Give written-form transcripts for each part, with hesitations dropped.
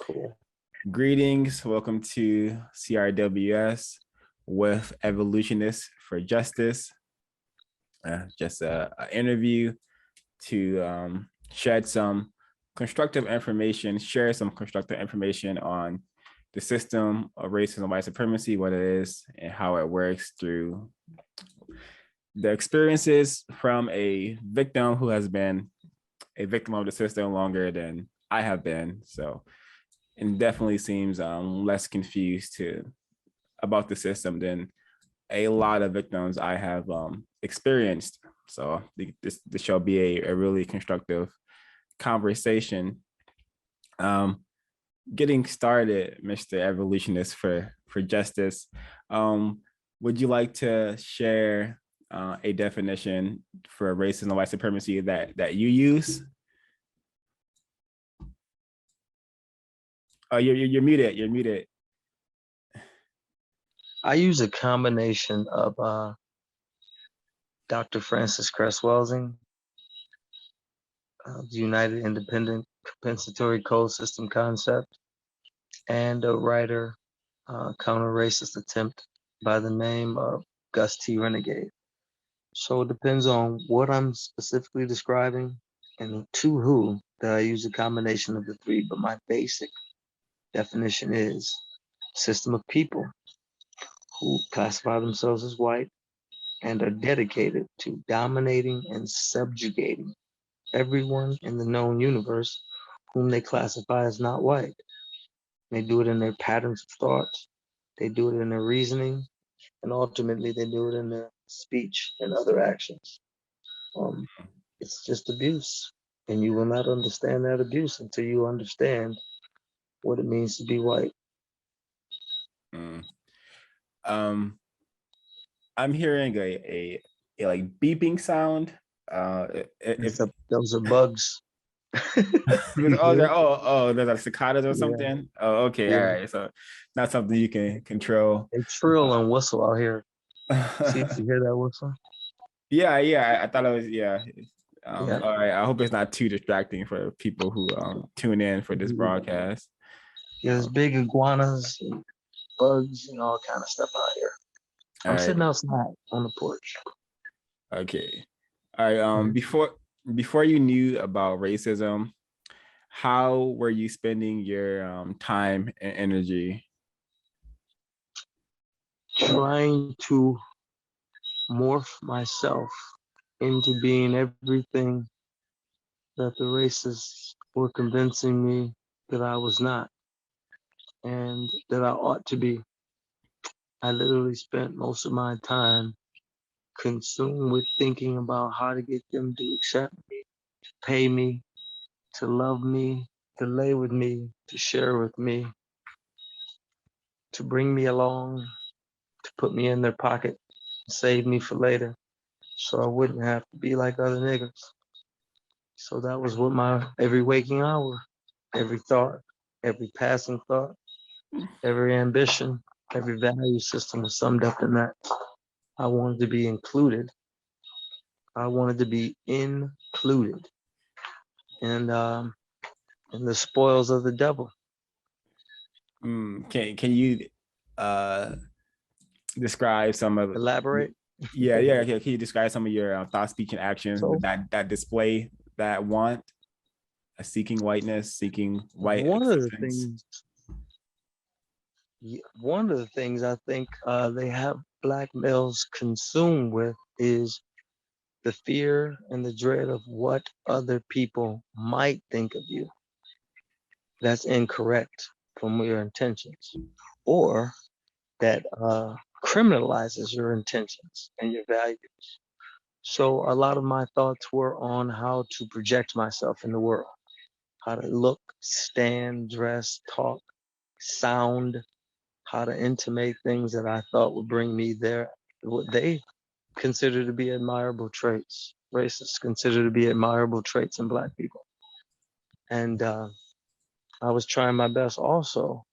Cool. Greetings. Welcome to CRWS with Evolutionist4Justice. Just an interview to shed some constructive information, share some constructive information on the system of racism and white supremacy, what it is, and how it works through the experiences from a victim who has been a victim of the system longer than I have been. So, and definitely seems less confused about the system than a lot of victims I have experienced. So this shall be a really constructive conversation. Getting started, Mr. Evolutionist for Justice, would you like to share a definition for racism and white supremacy that you use? Oh, you're muted. You're muted. I use a combination of Dr. Francis Cress-Welsing, the United Independent Compensatory System concept, and a writer, counter-racist attempt by the name of Gus T. Renegade. So it depends on what I'm specifically describing and to who that I use a combination of the three, but my basic definition is system of people who classify themselves as white and are dedicated to dominating and subjugating everyone in the known universe whom they classify as not white. They do it in their patterns of thought, they do it in their reasoning, and ultimately they do it in their speech and other actions. It's just abuse, and you will not understand that abuse until you understand what it means to be white. I'm hearing a like beeping sound. Those are bugs. There's like cicadas or something. Yeah. Oh, okay, yeah. All right. So not something you can control. They trill and whistle out here. See if you hear that whistle. Yeah. I thought it was yeah. Yeah. All right. I hope it's not too distracting for people who tune in for this broadcast. Yeah, there's big iguanas and bugs and all kind of stuff out here. I'm sitting outside on the porch. Okay. All right. Before you knew about racism, how were you spending your time and energy? Trying to morph myself into being everything that the racists were convincing me that I was not and that I ought to be. I literally spent most of my time consumed with thinking about how to get them to accept me, to pay me, to love me, to lay with me, to share with me, to bring me along, to put me in their pocket, save me for later, so I wouldn't have to be like other niggas. So that was what my every waking hour, every thought, every passing thought, every ambition, every value system was summed up in that. I wanted to be included. I wanted to be included in the spoils of the devil. Can you describe some of elaborate? Yeah. Can you describe some of your thought, speech, and actions that display that want seeking whiteness, seeking white acceptance? One of the things I think they have Black males consumed with is the fear and the dread of what other people might think of you. That's incorrect from your intentions, or that criminalizes your intentions and your values. So a lot of my thoughts were on how to project myself in the world, how to look, stand, dress, talk, sound, how to intimate things that I thought would bring me there, what they consider to be admirable traits, racists consider to be admirable traits in Black people. And I was trying my best also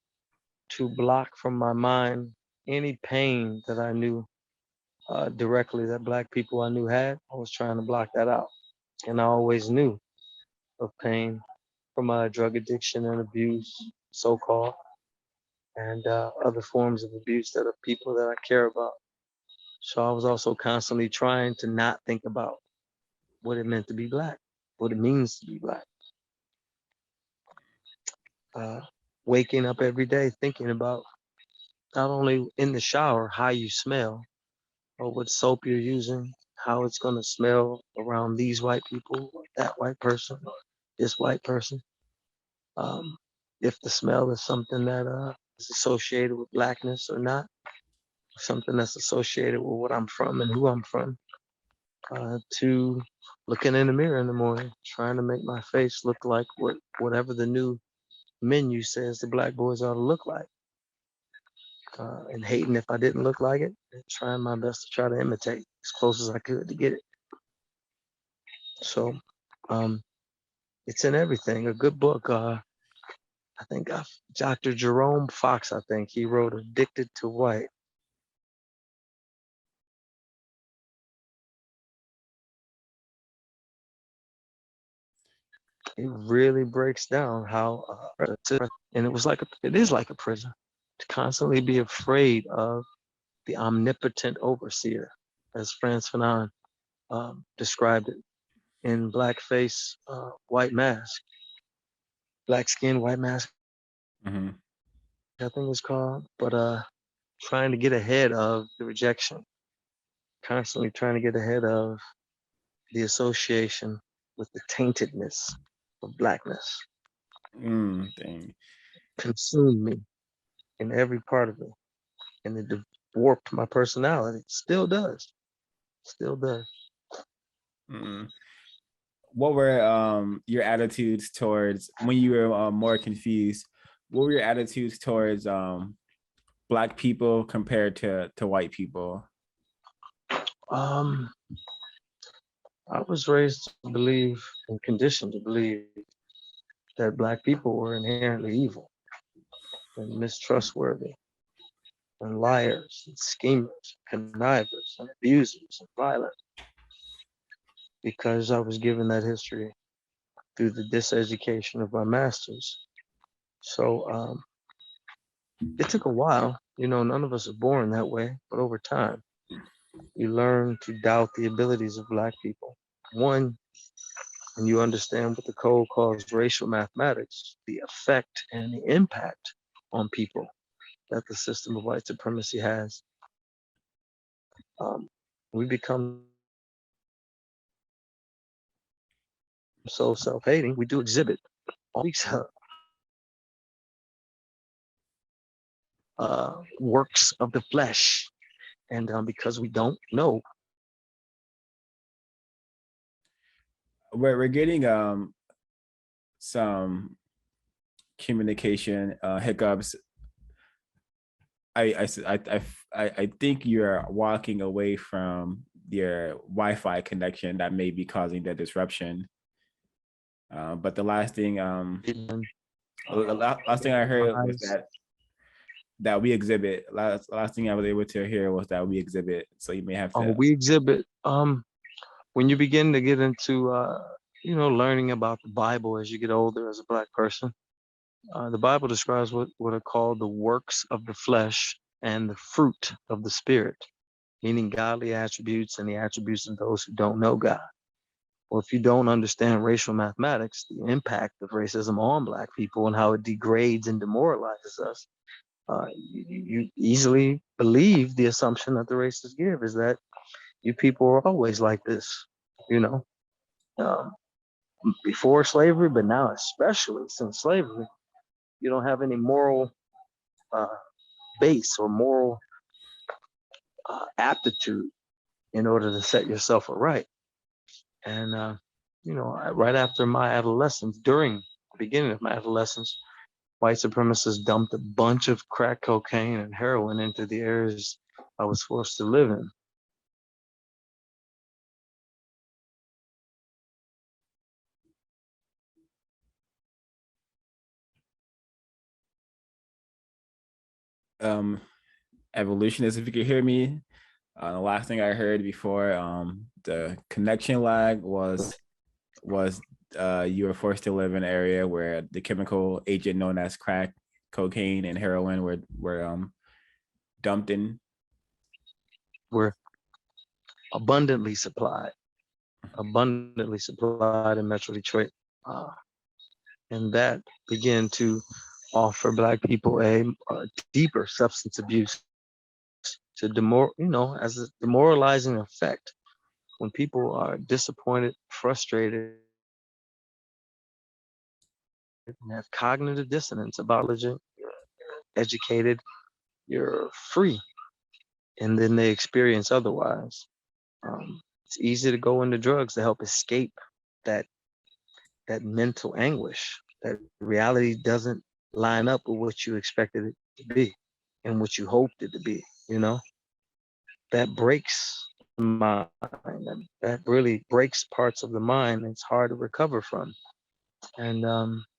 to block from my mind any pain that I knew directly that Black people I knew had. I was trying to block that out. And I always knew of pain from drug addiction and abuse, so-called, and other forms of abuse that are people that I care about. So I was also constantly trying to not think about what it meant to be black, what it means to be black. Uh, Waking up every day thinking about not only in the shower how you smell or what soap you're using, how it's going to smell around these white people, or that white person, or this white person. Um, if the smell is something that is associated with blackness or not, something that's associated with what I'm from and who I'm from, to looking in the mirror in the morning, trying to make my face look like whatever the new menu says the black boys ought to look like, and hating if I didn't look like it, and trying my best to try to imitate as close as I could to get it. So, um, it's in everything. A good book. I think Dr. Jerome Fox. I think he wrote "Addicted to White." It really breaks down how, and it is like a prison to constantly be afraid of the omnipotent overseer, as Frantz Fanon described it in Blackface, White Mask, Black Skin, White Mask, Mm-hmm. I think it's called. But trying to get ahead of the rejection, constantly trying to get ahead of the association with the taintedness of blackness, Dang. consumed me in every part of me, and it warped my personality. Still does. Still does. Mm. What were your attitudes towards when you were more confused? What were your attitudes towards Black people compared to white people? Um, I was raised to believe and conditioned to believe that black people were inherently evil and mistrustworthy and liars and schemers, connivers and abusers and violent, because I was given that history through the diseducation of my masters. So it took a while. You know, none of us are born that way, but over time, you learn to doubt the abilities of black people. One, and you understand what the code calls racial mathematics, the effect and the impact on people that the system of white supremacy has. Um, we become so self-hating, we do exhibit all these works of the flesh. And because we don't know, We're getting some communication hiccups. I think you're walking away from your Wi-Fi connection that may be causing the disruption. But the last thing last thing I heard was that we exhibit. Last thing I was able to hear was that we exhibit. So you may have to. we exhibit when you begin to get into learning about the Bible as you get older as a black person. The Bible describes what are called the works of the flesh and the fruit of the spirit, meaning godly attributes and the attributes of those who don't know God. Or if you don't understand racial mathematics, the impact of racism on black people and how it degrades and demoralizes us, you easily believe the assumption that the racists give is that you people are always like this, you know, um, before slavery, but now especially since slavery, you don't have any moral uh, base or moral aptitude in order to set yourself aright. And right after my adolescence, during the beginning of my adolescence, white supremacists dumped a bunch of crack cocaine and heroin into the areas I was forced to live in. Evolutionists, if you could hear me. The last thing I heard before the connection lag was you were forced to live in an area where the chemical agent known as crack cocaine and heroin were dumped in. Were abundantly supplied in Metro Detroit, and that began to offer Black people a deeper substance abuse to as a demoralizing effect. When people are disappointed, frustrated, and have cognitive dissonance about religion, you're educated, you're free, and then they experience otherwise. It's easy to go into drugs to help escape that mental anguish. That reality doesn't line up with what you expected it to be and what you hoped it to be. That breaks the mind. That really breaks parts of the mind. It's hard to recover from. And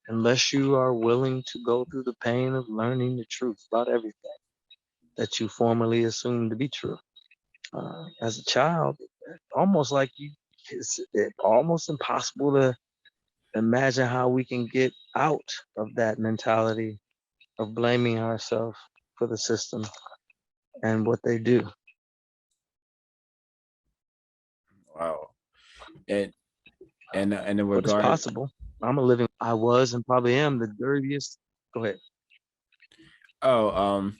unless you are willing to go through the pain of learning the truth about everything that you formerly assumed to be true. As a child, almost like it's almost impossible to imagine how we can get out of that mentality of blaming ourselves for the system and what they do. Wow. And in But it's regard, possible. I was and probably am the dirtiest. Go ahead. oh,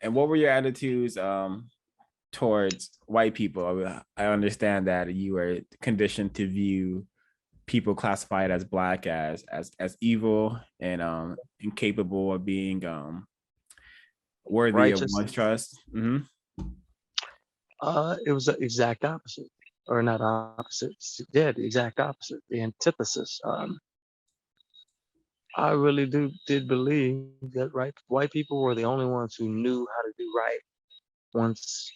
and what were your attitudes towards white people? I understand that you were conditioned to view people classified as Black as evil and incapable of being worthy of Righteous. one's trust. Mm-hmm. It was the exact opposite, or not opposite. Yeah, the exact opposite, the antithesis. I really did believe that white people were the only ones who knew how to do right once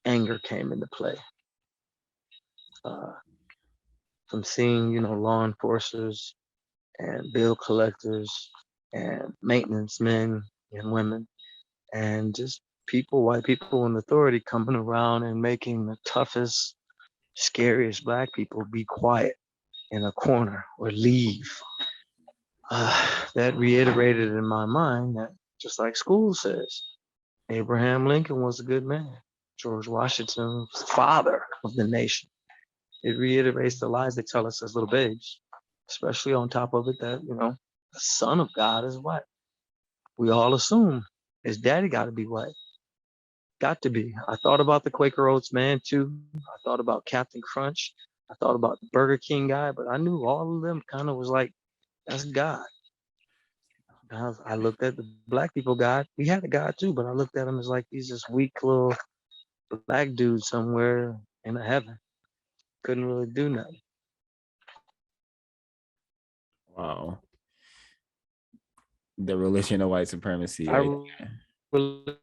anger came into play. Uh, from seeing, law enforcers and bill collectors and maintenance men and women and just white people in authority coming around and making the toughest, scariest Black people be quiet in a corner or leave. That reiterated in my mind that, just like school says, Abraham Lincoln was a good man. George Washington was the father of the nation. It reiterates the lies they tell us as little babes, especially on top of it that, the son of God is white. We all assume his daddy got to be white. Got to be. I thought about the Quaker Oats man too. I thought about Captain Crunch. I thought about the Burger King guy, but I knew all of them kind of was like, that's God. I looked at the Black people God. We had a God too, but I looked at him as like he's this weak little Black dude somewhere in a heaven. Couldn't really do nothing. Wow. The religion of white supremacy, I right? really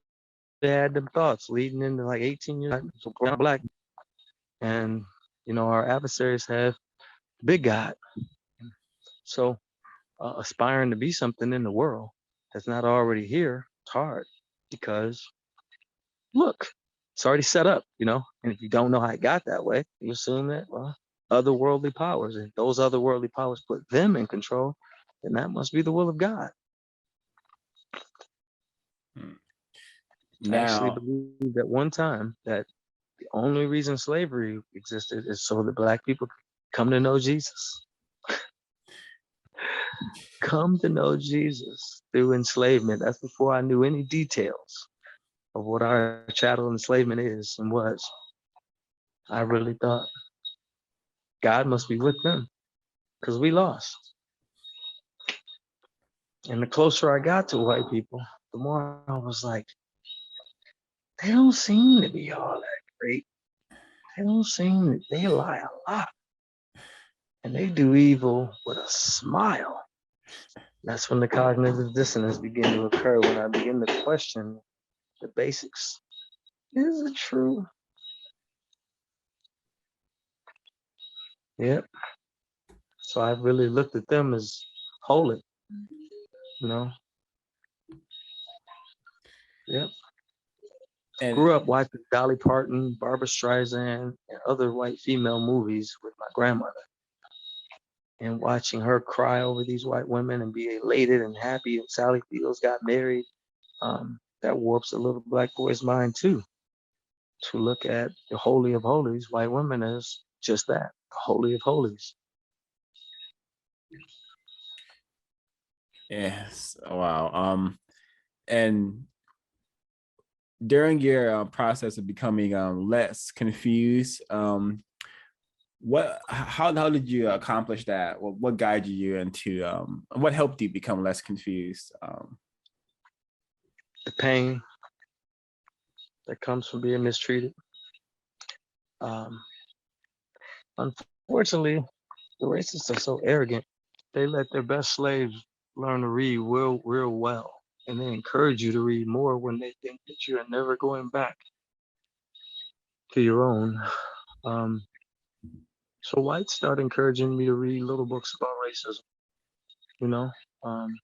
had them thoughts leading into like 18 years around Black. And, our adversaries have big God. So aspiring to be something in the world that's not already here, it's hard because look, it's already set up, and if you don't know how it got that way, you assume that, well, otherworldly powers, and those otherworldly powers put them in control, then that must be the will of God. I actually Now, believed at one time that the only reason slavery existed is so that Black people could come to know Jesus. Come to know Jesus through enslavement. That's before I knew any details of what our chattel enslavement is and was. I really thought God must be with them because we lost. And the closer I got to white people, the more I was like, they don't seem to be all that great. They lie a lot. And they do evil with a smile. That's when the cognitive dissonance began to occur, when I begin to question the basics. Is it true? Yep. So I really looked at them as holy, you know? Yep. and Grew up watching Dolly Parton, Barbara Streisand, and other white female movies with my grandmother. and watching her cry over these white women and be elated and happy, and Sally Fields got married, that warps a little black boy's mind too, to look at the Holy of Holies, white women, as just that, the Holy of Holies. Yes. Wow. And during your process of becoming less confused, how did you accomplish that? What guided you into what helped you become less confused? The pain that comes from being mistreated. Um, Unfortunately, the racists are so arrogant. They let their best slaves learn to read real well, and they encourage you to read more when they think that you are never going back to your own. Um, so whites started encouraging me to read little books about racism, you know. Um,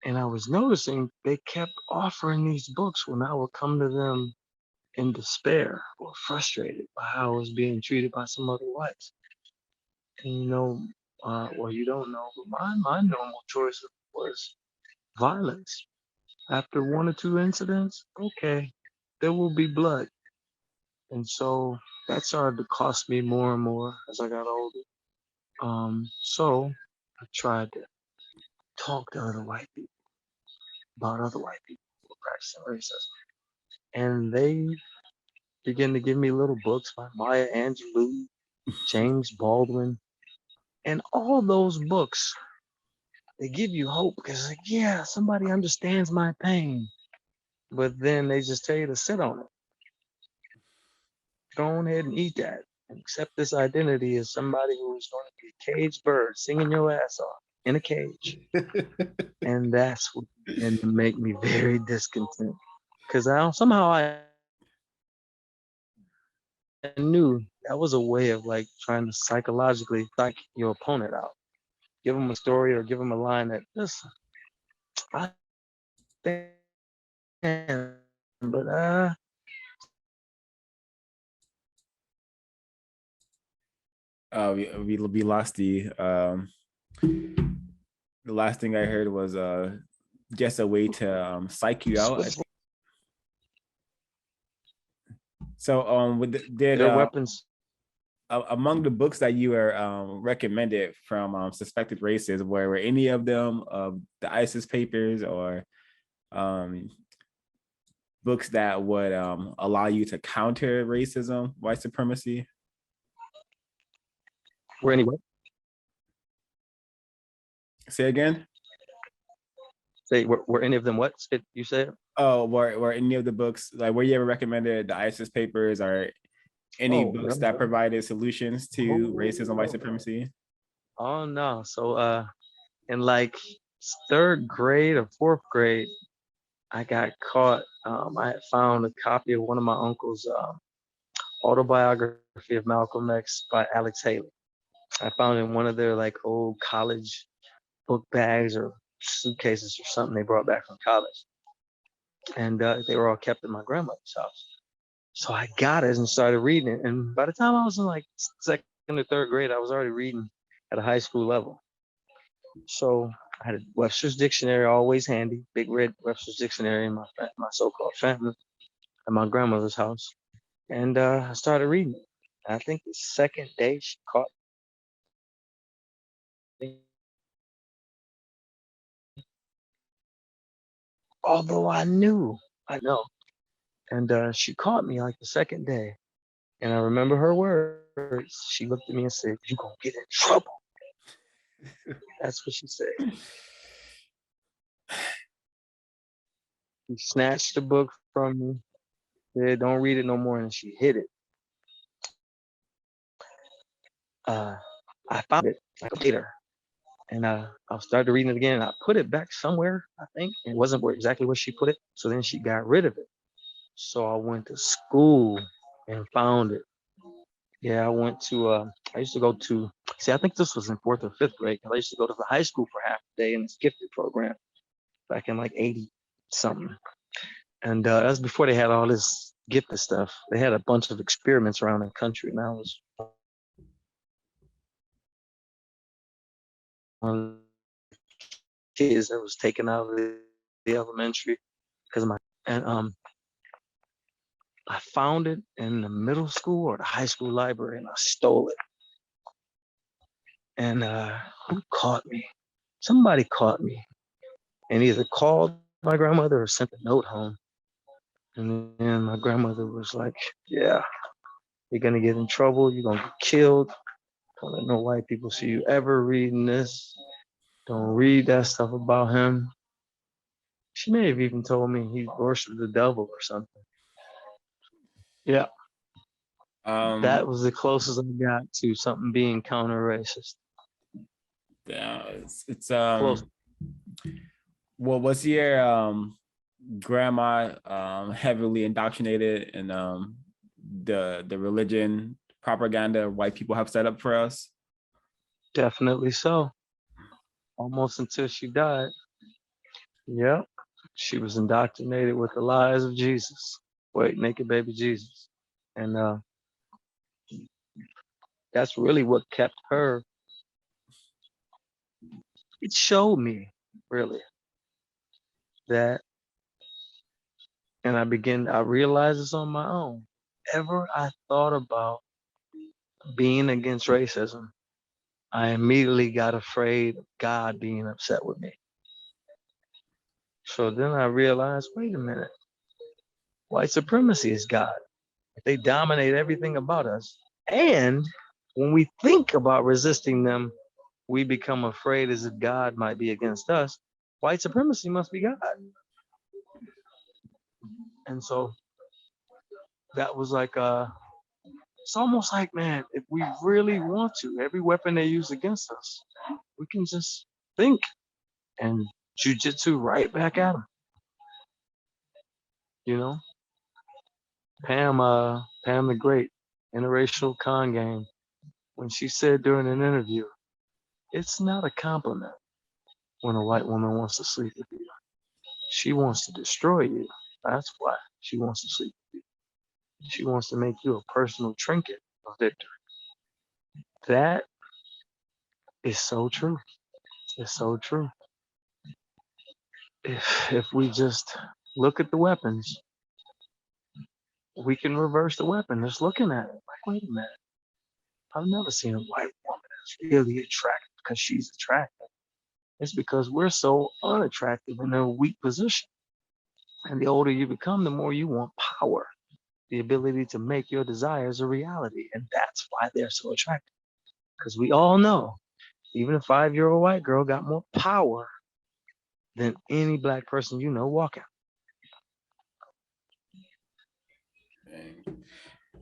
and I was noticing they kept offering these books when I would come to them in despair or frustrated by how I was being treated by some other whites. And well, you don't know, but my normal choice was violence. After one or two incidents, okay, there will be blood. And so that started to cost me more and more as I got older. So I tried to talk to other white people about other white people who were practicing racism. And they began to give me little books by Maya Angelou, James Baldwin, and all those books, they give you hope because, like, yeah, somebody understands my pain. But then they just tell you to sit on it. Go ahead and eat that and accept this identity as somebody who's going to be a caged bird singing your ass off in a cage. And that's what began to make me very discontent. Because I knew that was a way of like trying to psychologically psych your opponent out. Give them a story or give them a line that, listen, I stand, but We lost the last thing I heard was just a way to psych you out. So did their weapons. among the books that you were recommended from suspected racists, were any of them the ISIS papers or books that would allow you to counter racism, white supremacy? Were anyway. Say again? Say, were any of them what you said? Oh, were any of the books, like, were you ever recommended the ISIS papers or any books that provided solutions to racism, white supremacy? Oh no. So in like third grade or fourth grade, I got caught. I had found a copy of one of my uncle's Autobiography of Malcolm X by Alex Haley. I found it in one of their like old college book bags or suitcases or something they brought back from college. And they were all kept in my grandmother's house. So I got it and started reading it. And by the time I was in like second or third grade, I was already reading at a high school level. So I had a Webster's dictionary always handy, big red Webster's dictionary in my so-called family at my grandmother's house. And I started reading it. And I think the second day she caught me. Although I know. And she caught me like the second day. And I remember her words. She looked at me and said, "You gonna get in trouble." That's what she said. She snatched the book from me, said, "Don't read it no more," and she hid it. I found it like later, and I started reading it again. And I put it back somewhere, I think. It wasn't exactly where she put it. So then she got rid of it. So I went to school and found it. Yeah, I went to. I used to go to. See, I think this was in fourth or fifth grade. I used to go to the high school for half a day in this gifted program back in like 80 something. And that was before they had all this gifted stuff. They had a bunch of experiments around the country, and I was of the kids that was taken out of the elementary because of my and I found it in the middle school or the high school library and I stole it. And who caught me? Somebody caught me and either called my grandmother or sent a note home. And then my grandmother was like, "Yeah, you're gonna get in trouble. You're gonna get killed. Don't let no white people see you ever reading this. Don't read that stuff about him." She may have even told me he worshiped the devil or something. Yeah, that Um, was the closest I got to something being counter-racist. yeah, it's Close. well, was your grandma heavily indoctrinated in the religion propaganda white people have set up for us? Definitely so. Almost until she died. Yep. She was indoctrinated with the lies of Jesus. Wait, naked baby Jesus. And that's really what kept her. It showed me, really, that, and I realized this on my own. Ever I thought about being against racism, I immediately got afraid of God being upset with me. So then I realized, wait a minute, white supremacy is God. They dominate everything about us. And when we think about resisting them, we become afraid as if God might be against us. White supremacy must be God. And so that was like, it's almost like, man, if we really want to, every weapon they use against us, we can just think and jujitsu right back at them. You know, Pam the Great, interracial con game, when she said during an interview, it's not a compliment when a white woman wants to sleep with you. She wants to destroy you. That's why she wants to sleep with you. She wants to make you a personal trinket of victory. That is so true. It's so true. If we just look at the weapons, we can reverse the weapon. Just looking at it, like, wait a minute. I've never seen a white woman that's really attractive because she's attractive. It's because we're so unattractive in a weak position. And the older you become, the more you want power, the ability to make your desires a reality. And that's why they're so attractive. Because we all know, even a 5-year-old white girl got more power than any black person you know walking.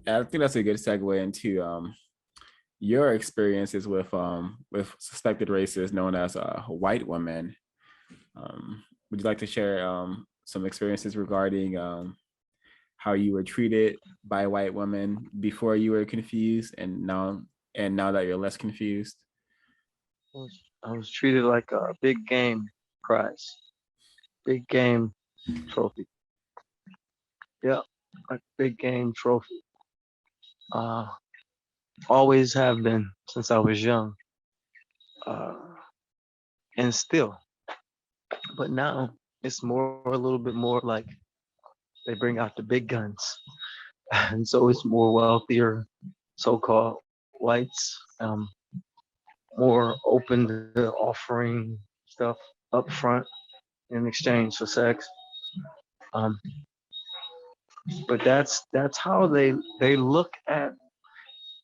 And I think that's a good segue into your experiences with suspected racists known as white women. Would you like to share some experiences regarding how you were treated by white women before you were confused, and now that you're less confused? I was treated like a big game prize, big game trophy. Yeah, like big game trophy. Uh, always have been since I was young, uh, and still. But now it's more a little bit more like they bring out the big guns, and so it's more wealthier, so-called whites, more open to offering stuff up front in exchange for sex. Um, but that's how they look at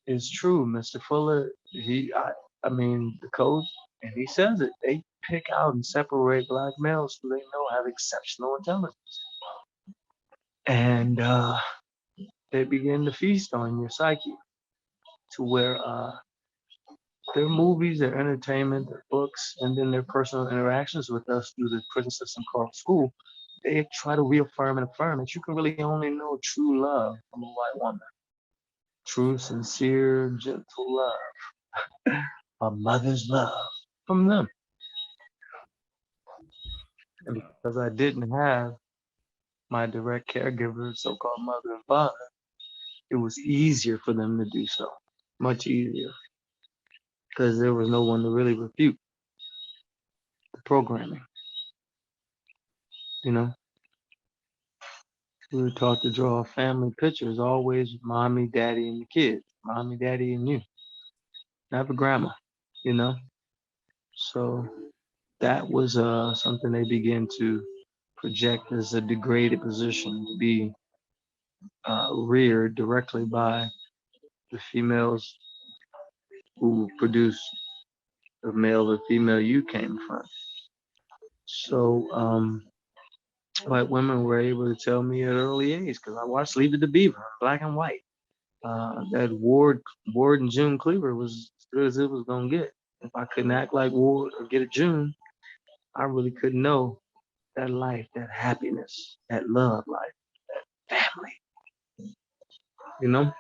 is true, Mr. Fuller. I mean the code, and he says it. They pick out and separate black males who they know have exceptional intelligence, and they begin to feast on your psyche to where their movies, their entertainment, their books, and then their personal interactions with us through the prison system called school, they try to reaffirm and affirm that you can really only know true love from a white woman. True, sincere, gentle love. A mother's love from them. And because I didn't have my direct caregiver, so-called mother and father, it was easier for them to do so. Much easier. Because there was no one to really refute. programming. You know, we were taught to draw family pictures, always mommy, daddy, and the kids. Mommy, daddy, and you. Never grandma. You know, so that was something they began to project as a degraded position to be reared directly by the females who produced the male or female you came from. So white women were able to tell me at an early age because I watched Leave It to Beaver, black and white. That Ward and June Cleaver was as good as it was gonna get. If I couldn't act like Ward or get a June, I really couldn't know that life, that happiness, that love life, that family. You know?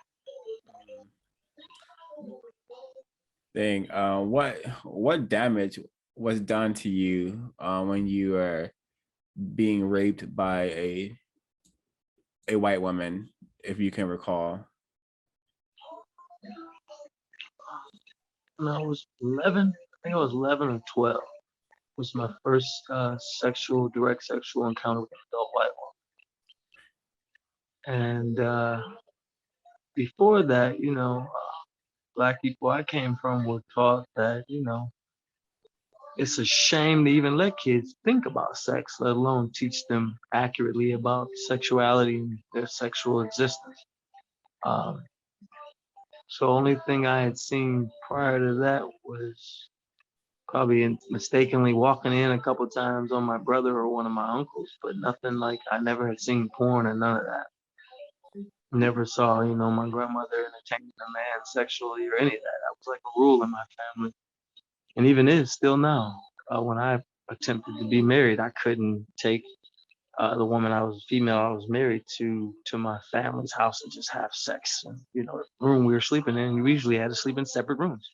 Thing. What damage was done to you when you were being raped by a white woman, if you can recall? When I was 11, I think I was 11 or 12, was my first direct sexual encounter with an adult white woman. And before that, black people I came from were taught that, it's a shame to even let kids think about sex, let alone teach them accurately about sexuality and their sexual existence. Um, so only thing I had seen prior to that was probably mistakenly walking in a couple times on my brother or one of my uncles, but nothing like I never had seen porn or none of that. Never saw, my grandmother entertaining a man sexually or any of that. That was like a rule in my family, and even is still now. When I attempted to be married, I couldn't take the woman female I was married to my family's house and just have sex. And, the room we were sleeping in, we usually had to sleep in separate rooms.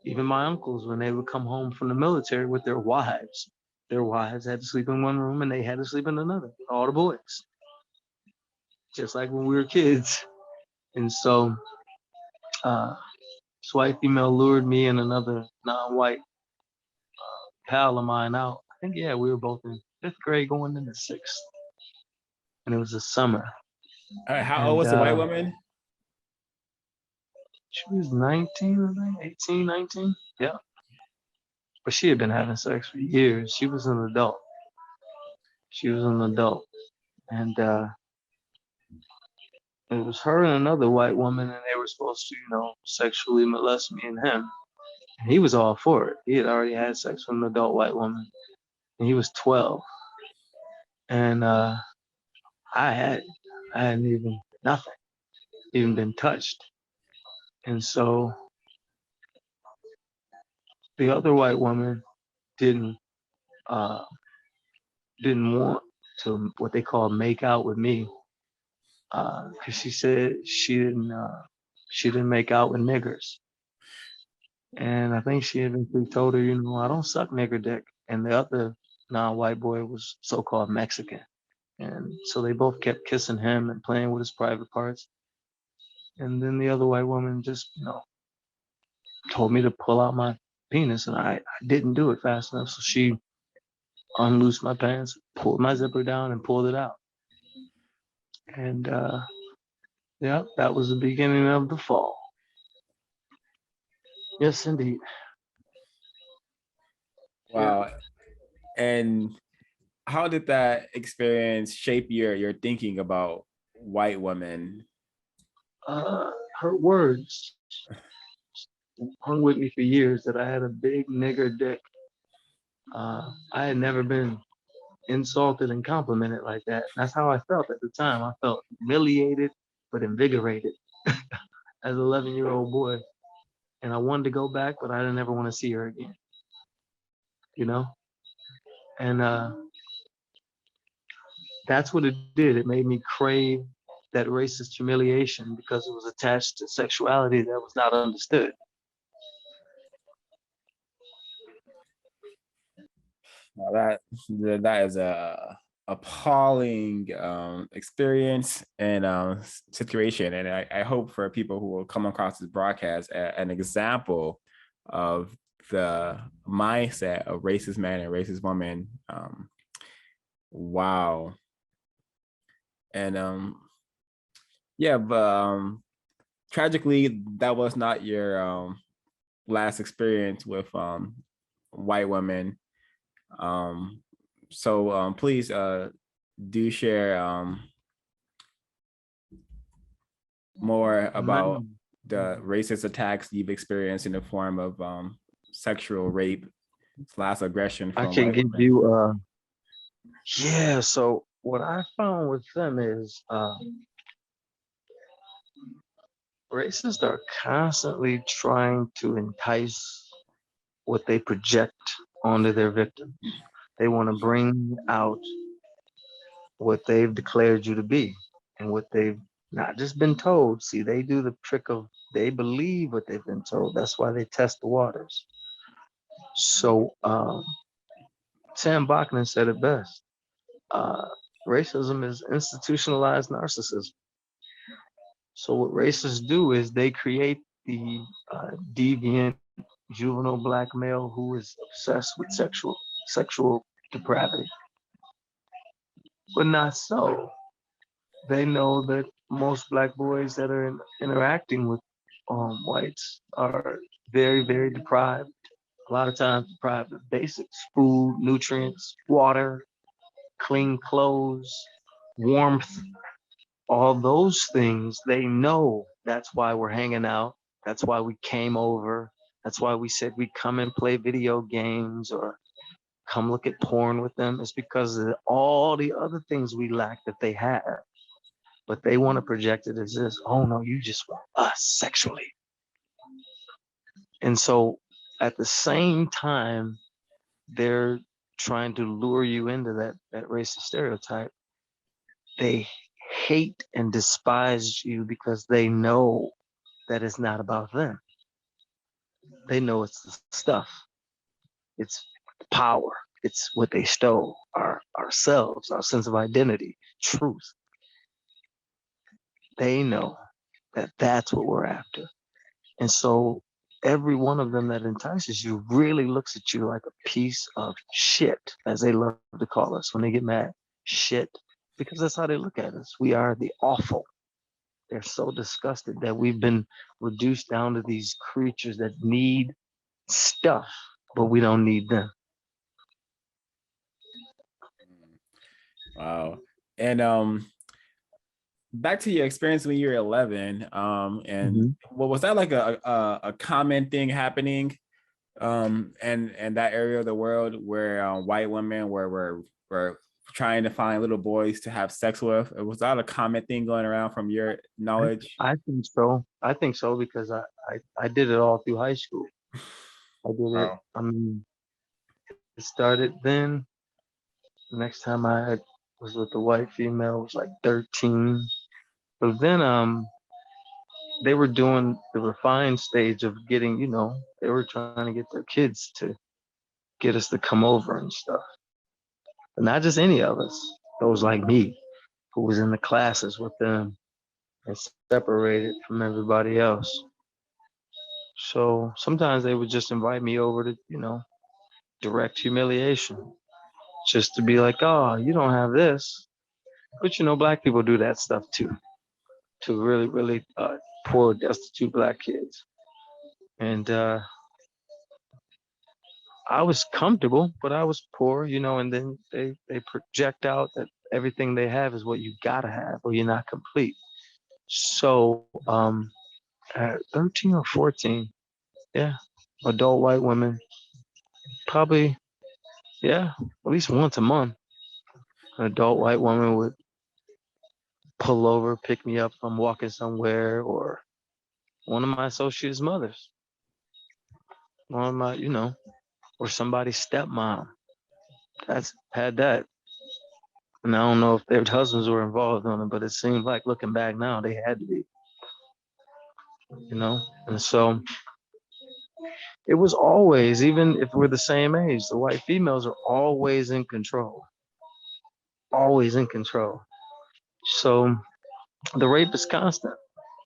Even my uncles, when they would come home from the military with their wives had to sleep in one room and they had to sleep in another. All the boys, just like when we were kids. And so, this white female lured me and another non-white pal of mine out. I think, yeah, we were both in fifth grade going into sixth. And it was a summer. How old And was the white woman? she was 19, I think, 18, 19. Yeah. But she had been having sex for years. She was an adult. And it was her and another white woman, and they were supposed to, sexually molest me and him. And he was all for it. He had already had sex with an adult white woman, and he was 12. And I hadn't even nothing, even been touched. And so the other white woman didn't uh, didn't want to what they call make out with me, because she said she didn't make out with niggers. And I think she eventually told her, I don't suck nigger dick. And the other non-white boy was so-called Mexican. And so they both kept kissing him and playing with his private parts. And then the other white woman just, told me to pull out my penis, and I didn't do it fast enough. So she unloosed my pants, pulled my zipper down, and pulled it out. And yeah, that was the beginning of the fall. Yes, indeed. Wow. Yeah. And how did that experience shape your thinking about white women? Her words hung with me for years that I had a big nigger dick. I had never been insulted and complimented like that. That's how I felt at the time. I felt humiliated but invigorated as an 11-year-old boy. And I wanted to go back, but I didn't ever want to see her again. And that's what it did. It made me crave that racist humiliation because it was attached to sexuality that was not understood. Well, that is a appalling experience and situation, and I hope for people who will come across this broadcast an example of the mindset of racist men and racist women. Wow. And yeah, but tragically, that was not your last experience with white women. So please do share more about the racist attacks you've experienced in the form of sexual rape / aggression I from can white give women. you yeah, so what I found with them is racists are constantly trying to entice what they project onto their victims. They want to bring out what they've declared you to be and what they've not just been told. See, they do the trick of they believe what they've been told. That's why they test the waters. So Sam Bachman said it best. Uh, Racism is institutionalized narcissism. So what racists do is they create the deviant juvenile black male who is obsessed with sexual depravity, but not so. They know that most black boys that are interacting with whites are very deprived. A lot of times deprived of basics: food, nutrients, water, clean clothes, warmth, all those things. They know that's why we're hanging out. That's why we came over. That's why we said we'd come and play video games or come look at porn with them. It's because of all the other things we lack that they have. But they want to project it as this: oh no, you just want us sexually. And so at the same time, they're trying to lure you into that racist stereotype. They hate and despise you because they know that it's not about them. They know it's the stuff. It's power. It's what they stole, ourselves, our sense of identity, truth. They know that that's what we're after. And so every one of them that entices you really looks at you like a piece of shit, as they love to call us when they get mad. Shit. Because that's how they look at us. We are the awful. They're so disgusted that we've been reduced down to these creatures that need stuff, but we don't need them. Wow. And back to your experience when you were 11, and what was that like a common thing happening and that area of the world where white women were trying to find little boys to have sex with? Was that a common thing going around from your knowledge? I think so. I think so because I did it all through high school. I did it. Wow. I mean, it started then. The next time I was with the white female was like 13. But then they were doing the refined stage of getting, they were trying to get their kids to get us to come over and stuff. But not just any of us, those like me who was in the classes with them and separated from everybody else. So sometimes they would just invite me over to, direct humiliation, just to be like, oh, you don't have this. But black people do that stuff too, to really poor, destitute black kids. And I was comfortable, but I was poor, and then they project out that everything they have is what you gotta have or you're not complete. So at 13 or 14, yeah, adult white women, probably, yeah, at least once a month, an adult white woman would pull over, pick me up if I'm walking somewhere, or one of my associates' mothers, one of my, or somebody's stepmom. That's had that. And I don't know if their husbands were involved on it, but it seems like looking back now, they had to be. And so it was always, even if we're the same age, the white females are always in control, always in control. So the rape is constant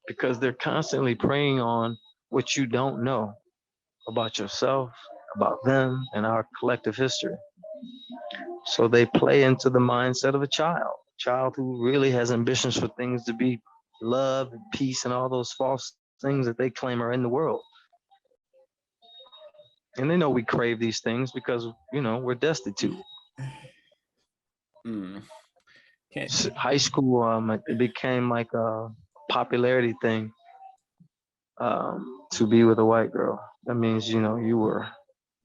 because they're constantly preying on what you don't know. about yourself, about them, and our collective history. So they play into the mindset of a child who really has ambitions for things to be love and peace and all those false things that they claim are in the world. And they know we crave these things because, we're destitute. Mm. Can't, High school, it became like a popularity thing to be with a white girl. That means, you were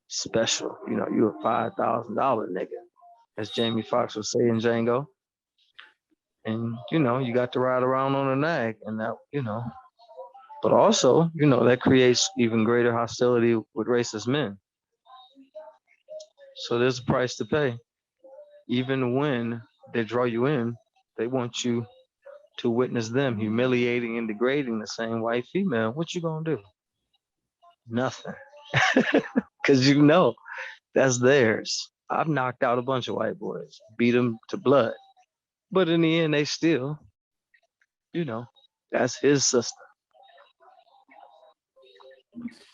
special. You were $5,000 nigga, as Jamie Foxx would say in Django. And, you got to ride around on a nag. And that, but also, that creates even greater hostility with racist men. So there's a price to pay. Even when they draw you in, they want you to witness them humiliating and degrading the same white female. What you gonna do? Nothing. Because that's theirs. I've knocked out a bunch of white boys, beat them to blood. But in the end, they still, you know, that's his sister.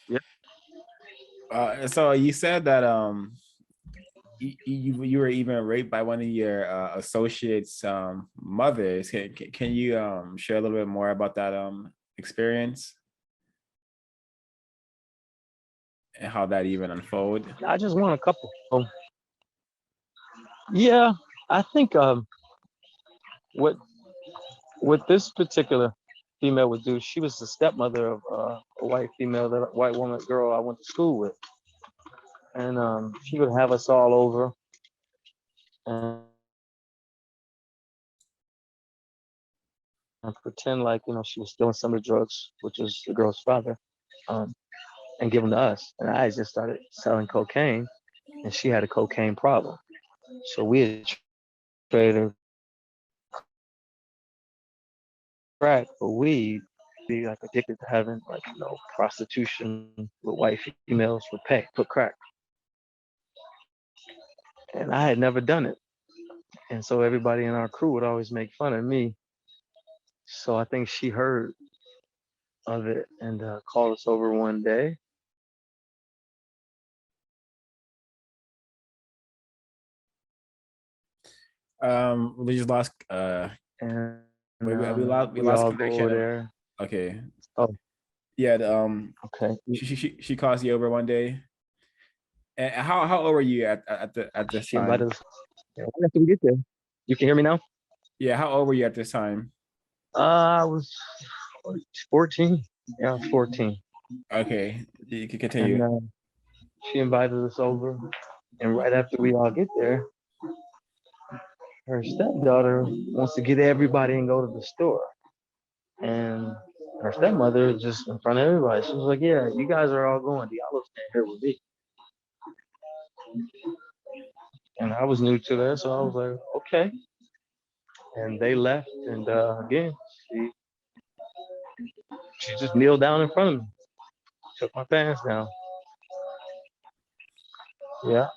Yeah. so you said that you were even raped by one of your associates' mothers. Can you share a little bit more about that experience and how that even unfolded? I just want a couple. Yeah, I think what this particular female would do, she was the stepmother of a white female, that white woman girl I went to school with, and she would have us all over and pretend like she was stealing some of the drugs, which was the girl's father, um, and give them to us. And I just started selling cocaine, and she had a cocaine problem, so we had traded crack for weed. Be like addicted to having like prostitution with white females for pay, for crack, and I had never done it. And so everybody in our crew would always make fun of me. So I think she heard of it and called us over one day. We just lost And we we lost all go over connection. there. Okay. Oh, Yeah, okay. she calls you over one day. And how old were you at this She invited time? us. Yeah, right after we get there. You can hear me now? Yeah, how old were you at this time? I was 14. Yeah, I was 14. Okay, you can And continue. she invited us over. And right after we all get there, her stepdaughter wants to get everybody and go to the store. And her stepmother just in front of everybody, she was like, "Yeah, you guys are all going. Diallo's staying here with me." And I was new to that, so I was like, "Okay." And they left, and again, she she just kneeled down in front of me, took my pants down. Yeah,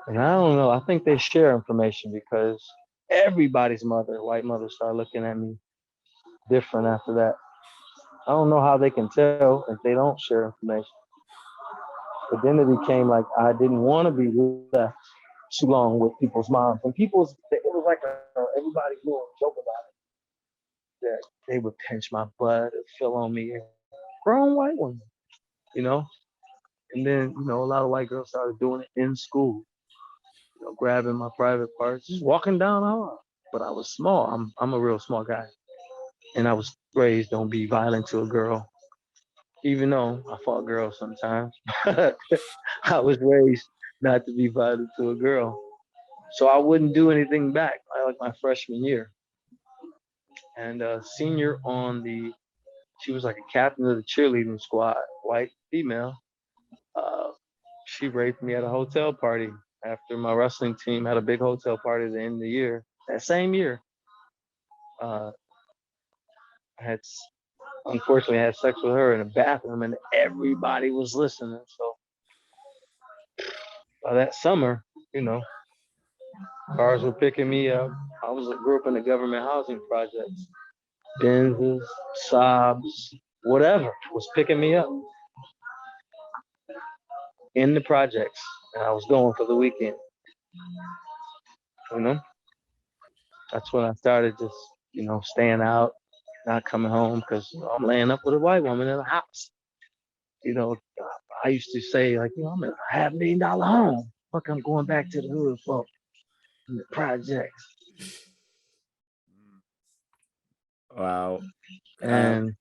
and I don't know. I think they share information because everybody's mother, white mother, started looking at me different after that. I don't know how they can tell if they don't share information. But then it became like I didn't want to be left too long with people's moms. And it was like everybody knew a joke about it. That they would pinch my butt and feel on me. Grown white women, you know. And then a lot of white girls started doing it in school, grabbing my private parts, just walking down the hall. But I was small. I'm a real small guy, and I was raised don't be violent to a girl. Even though I fought girls sometimes, I was raised not to be violent to a girl. So I wouldn't do anything back. Like my freshman year, and senior she was like a captain of the cheerleading squad, white female. Uh, she raped me at a hotel party after my wrestling team had a big hotel party at the end of the year. That same year, uh, I had unfortunately I had sex with her in a bathroom, and everybody was listening. So that summer, you know, cars were picking me up. Grew up in the government housing projects, Benzes, Saabs. whatever was picking me up in the projects, and I was going for the weekend. You know, that's when I started just, staying out, not coming home because I'm laying up with a white woman in the house. You know, I used to say like, I'm in a $500,000 home. Fuck, I'm going back to the hood for the projects. Wow. And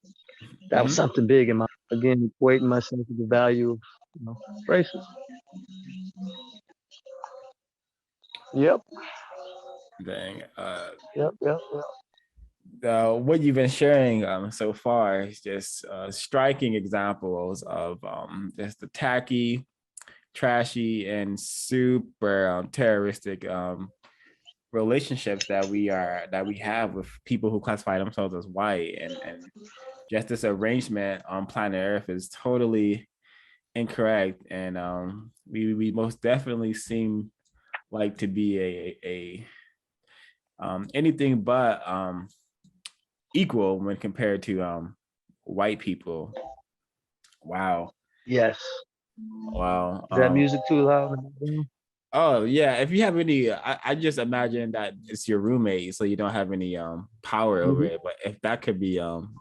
that was something big in my, again, equating myself to the value of, racism. Yep. Dang. Yep. What you've been sharing so far is just striking examples of just the tacky, trashy, and super terroristic relationships that we have with people who classify themselves as white, and just this arrangement on planet Earth is totally incorrect, and we most definitely seem like to be a anything but equal when compared to white people. Wow. Yes. Wow. Is that music too loud? Oh yeah, if you have any, I just imagine that it's your roommate, so you don't have any power over it. But if that could be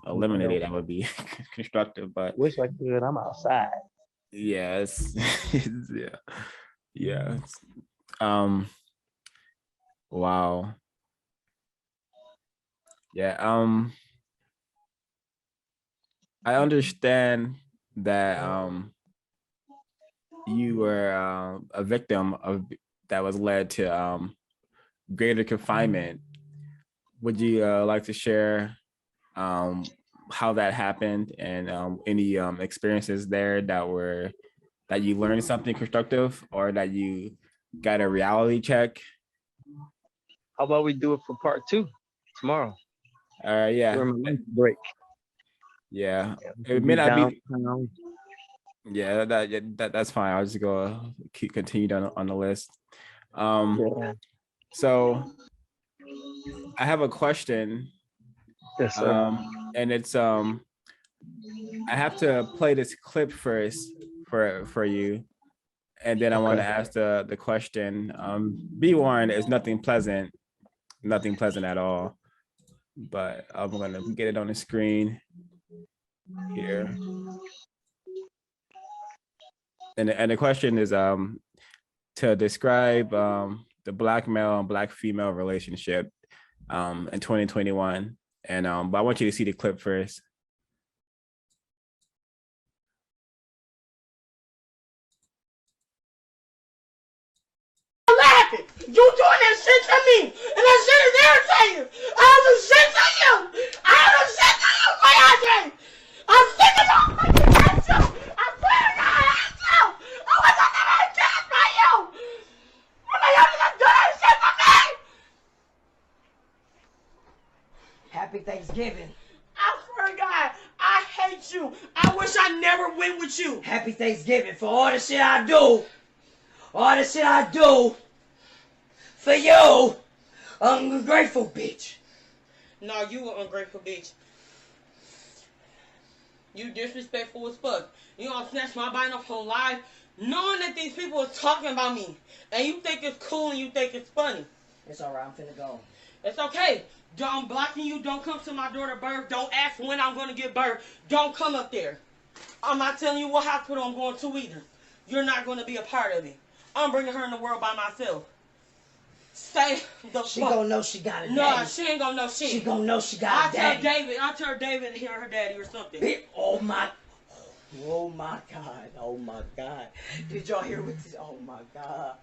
eliminated, that would be constructive. But wish I could. I'm outside. Yeah, yeah. Um, wow. Yeah. I understand that you were a victim of that was led to greater confinement. Would you like to share how that happened and any experiences there that you learned something constructive or that you got a reality check? How about we do it for part 2 tomorrow? Yeah. During my lunch break. Yeah. It may not be downtown. Yeah, that's fine. I'll just go continue on the list. So I have a question. Yes, sir. And it's I have to play this clip first for you, and then I want to ask the question. Be warned, it's nothing pleasant at all. But I'm gonna get it on the screen here. And the question is to describe the Black male and Black female relationship in 2021. And but I want you to see the clip first. Laughing. You doing that shit to me, and that shit is irritating. I have a shit to you. I have a shit to you, Andre. I'm sick of you. I hate you. I swear to God, I hate you. I was never attacked by you. When I have to do that shit to me. Happy Thanksgiving. I swear to God, I hate you. I wish I never went with you. Happy Thanksgiving for all the shit I do. All the shit I do for you, ungrateful bitch. No, you an ungrateful bitch. You disrespectful as fuck. You gonna snatch my body off on live, knowing that these people are talking about me, and you think it's cool and you think it's funny. It's alright, I'm finna go. It's okay. I'm blocking you. Don't come to my daughter's birth. Don't ask when I'm gonna give birth. Don't come up there. I'm not telling you what hospital I'm going to either. You're not gonna be a part of it. I'm bringing her in the world by myself. Say the She fuck. gonna know she got a daddy. No, she ain't gonna know shit. She gonna know she got a daddy. I'll tell David to hear her daddy or something. Oh my God. Oh my God. Did y'all hear what this? Oh my God.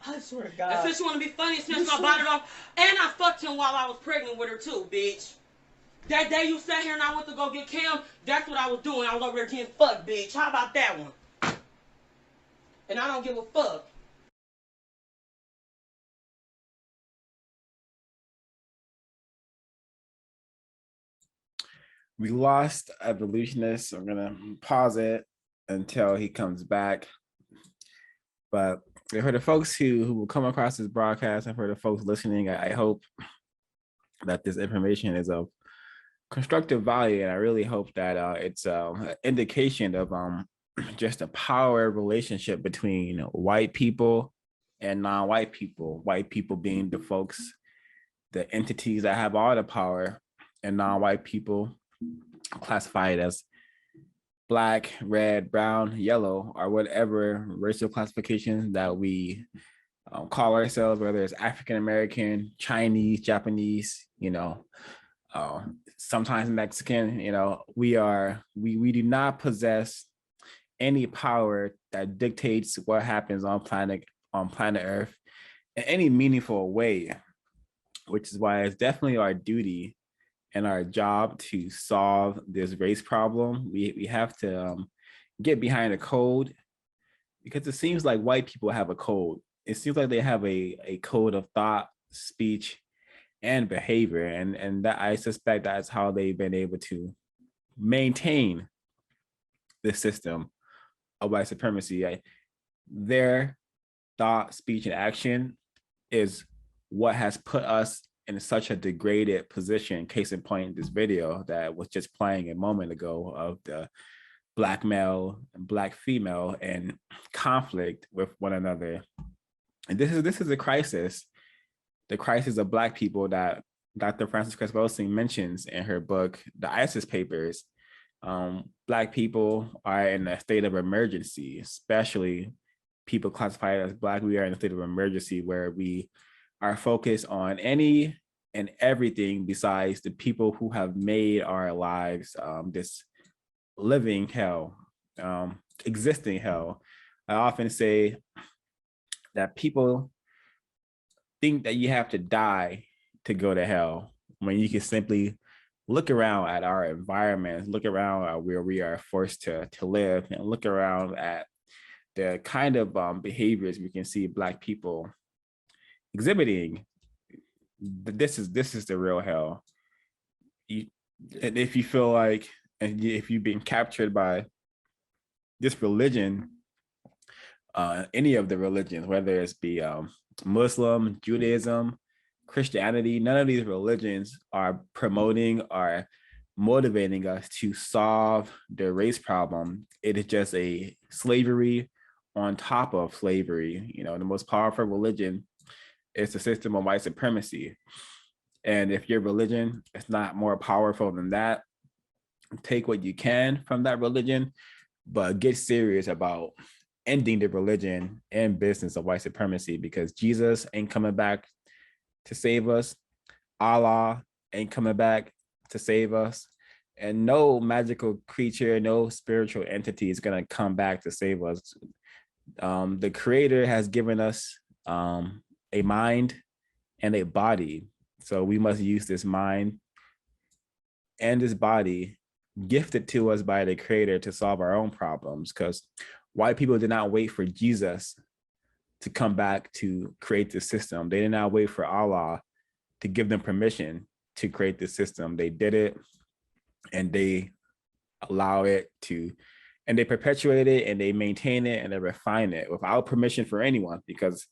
I swear to God. And since you wanna be funny, snatch my body off, and I fucked him while I was pregnant with her too, bitch. That day you sat here and I went to go get Cam, that's what I was doing. I was over there getting fucked, bitch. How about that one? And I don't give a fuck. We lost Evolutionist. I'm gonna pause it until he comes back. But for the folks who will come across this broadcast and for the folks listening, I hope that this information is of constructive value, and I really hope that it's an indication of just a power relationship between white people and non-white people. White people being the folks, the entities that have all the power, and non-white people classified as black, red, brown, yellow, or whatever racial classifications that we call ourselves, whether it's African American, Chinese, Japanese, sometimes Mexican. We do not possess any power that dictates what happens on planet Earth in any meaningful way, which is why it's definitely our duty and our job to solve this race problem. We have to get behind a code, because it seems like white people have a code. It seems like they have a code of thought, speech, and behavior. And that, I suspect, that's how they've been able to maintain the system of white supremacy. Their thought, speech, and action is what has put us in such a degraded position. Case in point, this video that was just playing a moment ago of the black male and black female in conflict with one another. And this is a crisis, the crisis of black people that Dr. Frances Cress Welsing mentions in her book, The ISIS Papers. Black people are in a state of emergency, especially people classified as black. We are in a state of emergency where we are focused on any and everything besides the people who have made our lives this living hell, existing hell. I often say that people think that you have to die to go to hell, when you can simply look around at our environment, look around at where we are forced to live, and look around at the kind of behaviors we can see black people exhibiting. This is the real hell. And if you feel like, and if you've been captured by this religion, any of the religions, whether it's be Muslim, Judaism, Christianity, none of these religions are promoting or motivating us to solve the race problem. It is just a slavery on top of slavery. The most powerful religion is the system of white supremacy. And if your religion is not more powerful than that, take what you can from that religion, but get serious about ending the religion and business of white supremacy, because Jesus ain't coming back to save us. Allah ain't coming back to save us. And no magical creature, no spiritual entity is going to come back to save us. The Creator has given us a mind and a body. So we must use this mind and this body gifted to us by the Creator to solve our own problems, because white people did not wait for Jesus to come back to create the system. They did not wait for Allah to give them permission to create the system. They did it, and they allow it to, and they perpetuate it, and they maintain it, and they refine it without permission for anyone. Because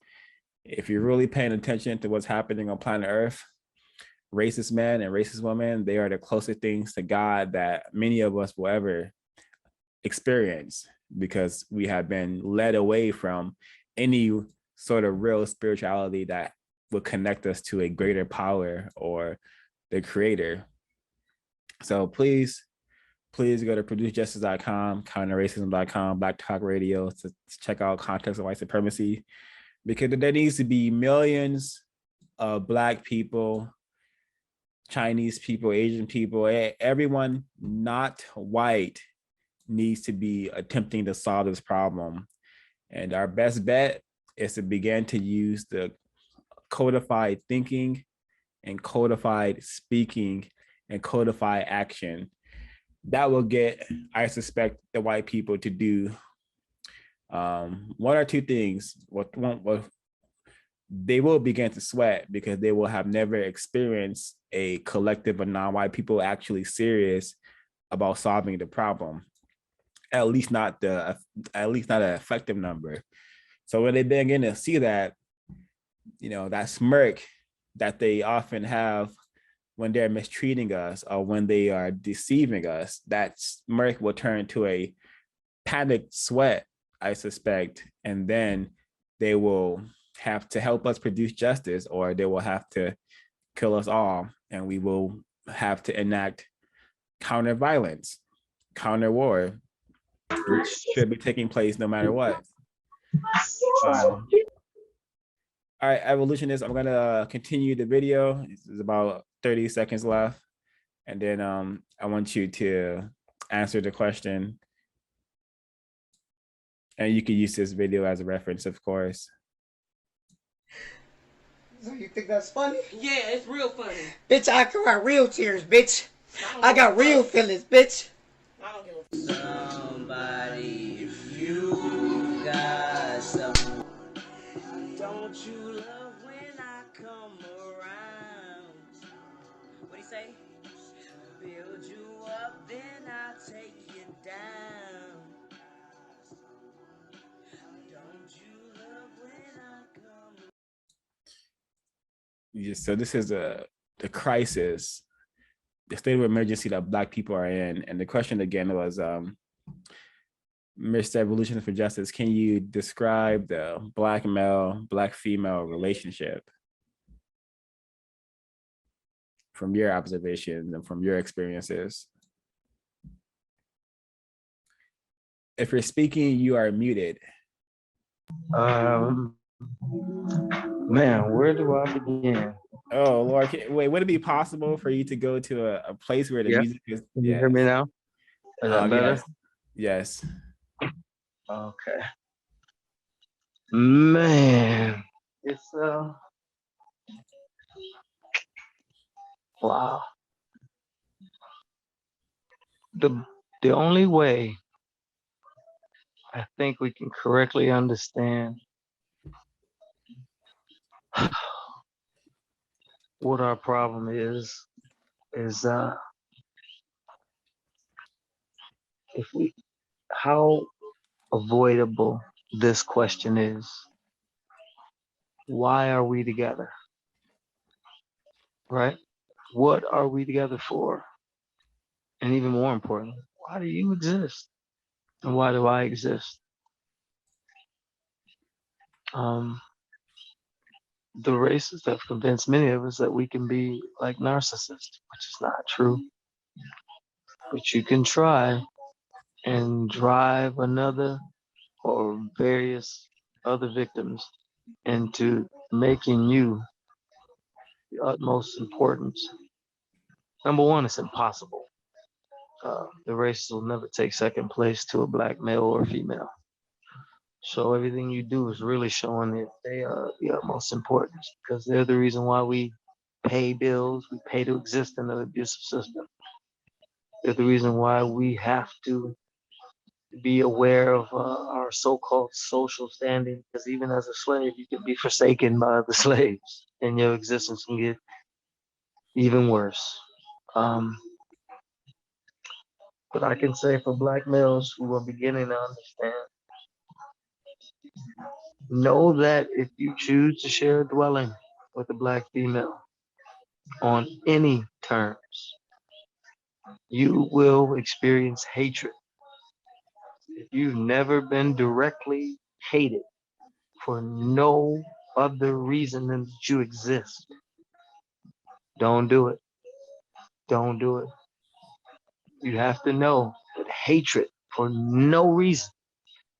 if you're really paying attention to what's happening on planet Earth, racist men and racist women, they are the closest things to God that many of us will ever experience, because we have been led away from any sort of real spirituality that would connect us to a greater power or the Creator. So please go to producejustice.com, counterracism.com, Black Talk Radio to check out Context of White Supremacy, because there needs to be millions of Black people, Chinese people, Asian people, everyone not white needs to be attempting to solve this problem. And our best bet is to begin to use the codified thinking and codified speaking and codified action. That will get, I suspect, the white people to do one or two things. They will begin to sweat, because they will have never experienced a collective of non-white people actually serious about solving the problem. At least not an effective number. So when they begin to see that, that smirk that they often have when they're mistreating us or when they are deceiving us, that smirk will turn to a panicked sweat, I suspect, and then they will have to help us produce justice, or they will have to kill us all, and we will have to enact counter violence, counter war, which should be taking place no matter what. All right, evolutionists, I'm gonna continue the video. It's about 30 seconds left. And then I want you to answer the question. And you can use this video as a reference, of course. So you think that's funny? Yeah, it's real funny. Bitch, I cry real tears, bitch. I got real feelings, bitch. I don't give a Somebody, if you got someone, don't you love when I come around? What do you say? Build you up, then I'll take you down. Don't you love when I come around? So this is the crisis, the state of emergency that Black people are in. And the question again was, Mr. Evolutionist4Justice, can you describe the Black male, Black female relationship from your observations and from your experiences? If you're speaking, you are muted. Man, where do I begin? Oh Lord, wait, would it be possible for you to go to a place where the music is? Can you hear me now? Is that better? Yes. Okay. Man, it's wow. The only way I think we can correctly understand what our problem is if we how avoidable this question is. Why are we together? Right? What are we together for? And even more importantly, why do you exist? And why do I exist? The racists have convinced many of us that we can be like narcissists, which is not true. But you can try and drive another or various other victims into making you the utmost importance. Number one, it's impossible. The racists will never take second place to a Black male or female. So everything you do is really showing that they are the utmost importance, because they're the reason why we pay bills, we pay to exist in an abusive system. They're the reason why we have to be aware of our so-called social standing, because even as a slave, you can be forsaken by the slaves and your existence can get even worse. But I can say for Black males who are beginning to understand, know that if you choose to share a dwelling with a Black female on any terms, you will experience hatred. If you've never been directly hated for no other reason than that you exist, don't do it. Don't do it. You have to know that hatred for no reason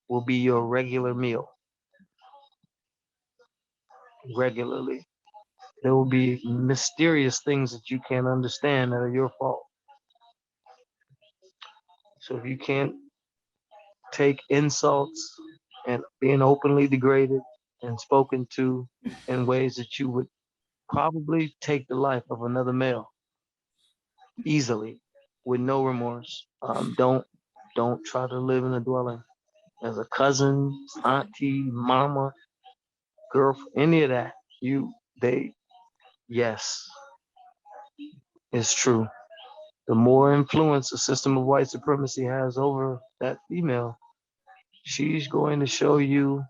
will be your regular meal. Regularly. There will be mysterious things that you can't understand that are your fault. So if you can't take insults and being openly degraded and spoken to in ways that you would probably take the life of another male easily with no remorse, don't try to live in a dwelling as a cousin, auntie, mama, girlfriend, any of that. Yes, it's true. The more influence the system of white supremacy has over that female, she's going to show you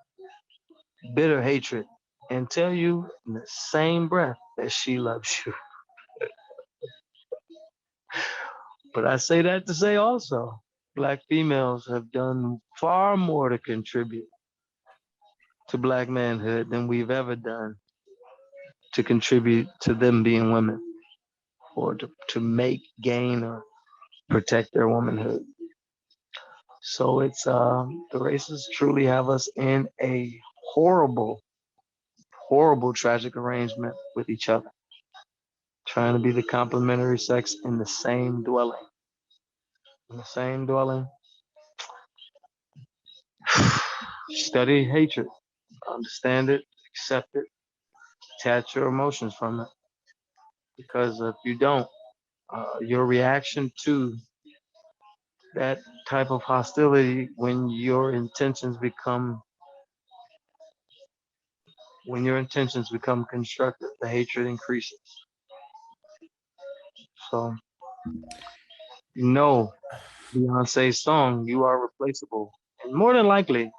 bitter hatred and tell you in the same breath that she loves you. But I say that to say also, Black females have done far more to contribute to Black manhood than we've ever done to contribute to them being women or to make, gain, or protect their womanhood. So it's the racists truly have us in a horrible, horrible, tragic arrangement with each other, trying to be the complementary sex in the same dwelling. In the same dwelling. Study hatred, understand it, accept it, detach your emotions from it. Because if you don't, your reaction to that type of hostility when your intentions become constructive, the hatred increases. So you know Beyonce's song, "You Are Replaceable," and more than likely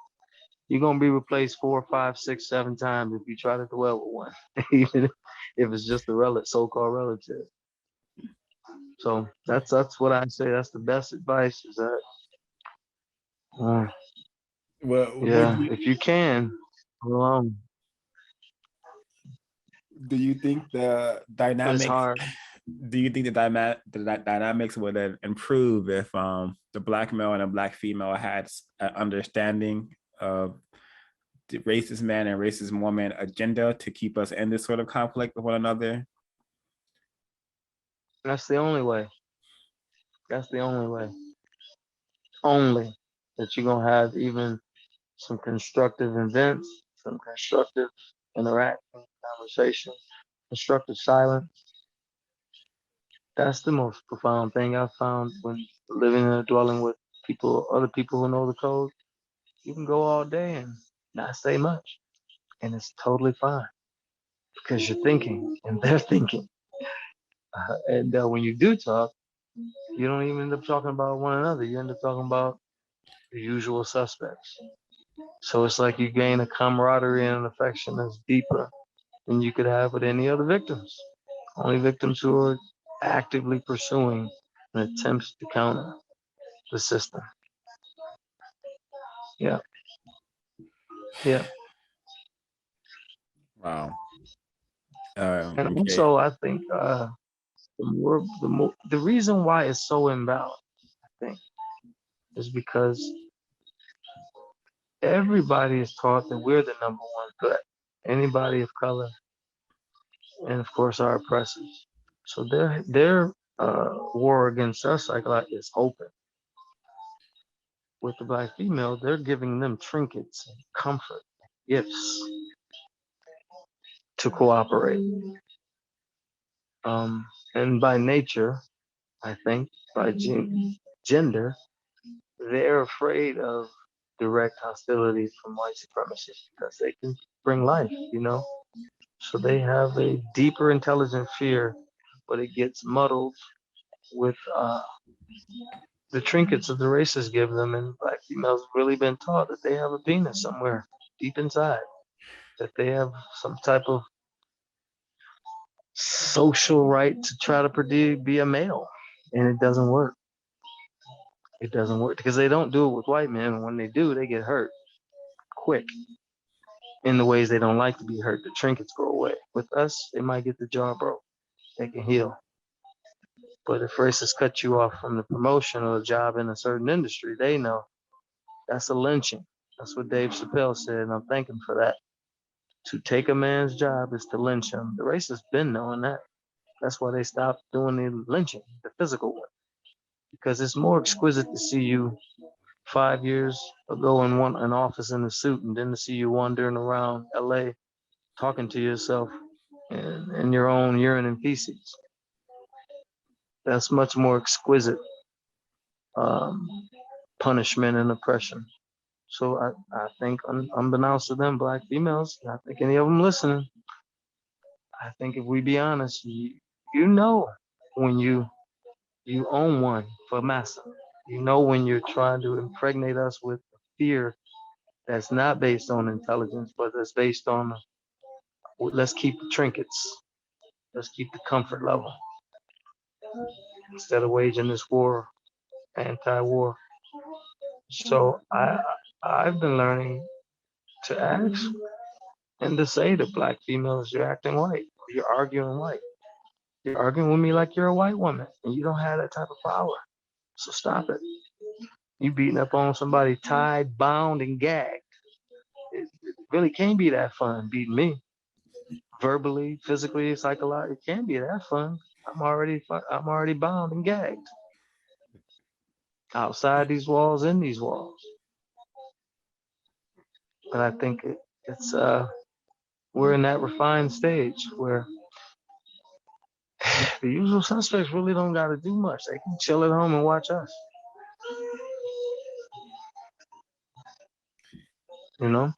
you're gonna be replaced 4, 5, 6, 7 times if you try to dwell with one, even if it's just a so-called relative. So that's what I say. That's the best advice. Is that uh, Well, would yeah, you if you can, alone, do you think the but it's dynamics? hard. Do you think the dynamics would improve if the Black male and the Black female had an understanding of the racist man and racist woman agenda to keep us in this sort of conflict with one another? That's the only way. That's the only way. Only that you're gonna have even some constructive events, some constructive interaction, conversation, constructive silence. That's the most profound thing I've found when living in a dwelling with people, other people who know the code. You can go all day and not say much, and it's totally fine because you're thinking and they're thinking. And when you do talk, you don't even end up talking about one another. You end up talking about the usual suspects. So it's like you gain a camaraderie and an affection that's deeper than you could have with any other victims. Only victims who are actively pursuing an attempt to counter the system. Yeah, yeah. Wow. And Okay. also, I think the reason why it's so imbalanced, I think, is because everybody is taught that we're the number one threat. Anybody of color, and of course our oppressors. So their war against us like is open. With the Black female, they're giving them trinkets, and comfort, gifts to cooperate. And by nature, I think, by gender, they're afraid of direct hostility from white supremacists because they can bring life. So they have a deeper intelligent fear, but it gets muddled with the trinkets that the racists give them. And Black females have really been taught that they have a penis somewhere deep inside, that they have some type of social right to try to be a male. And it doesn't work. It doesn't work because they don't do it with white men. And when they do, they get hurt quick in the ways they don't like to be hurt. The trinkets go away. With us, they might get the jaw broke. They can heal. But if racists cut you off from the promotion or a job in a certain industry, they know that's a lynching. That's what Dave Chappelle said, and I'm thanking for that. To take a man's job is to lynch him. The racists been knowing that. That's why they stopped doing the lynching, the physical one, because it's more exquisite to see you 5 years ago in an office in a suit, and then to see you wandering around LA talking to yourself in your own urine and feces. That's much more exquisite um, punishment and oppression. So I think, unbeknownst to them, Black females, I think any of them listening, I think if we be honest, you know when you own one for massa. You know when you're trying to impregnate us with fear that's not based on intelligence, but that's based on let's keep the trinkets, let's keep the comfort level. instead of waging this war, anti-war. So I've been learning to ask and to say to black females, you're acting white, you're arguing white. You're arguing with me like you're a white woman, and you don't have that type of power. So stop it. You beating up on somebody tied, bound, and gagged. It really can't be that fun beating me. Verbally, physically, psychologically, it can't be that fun. I'm already bound and gagged. Outside these walls, in these walls. But I think it's we're in that refined stage where the usual suspects really don't got to do much. They can chill at home and watch us. You know,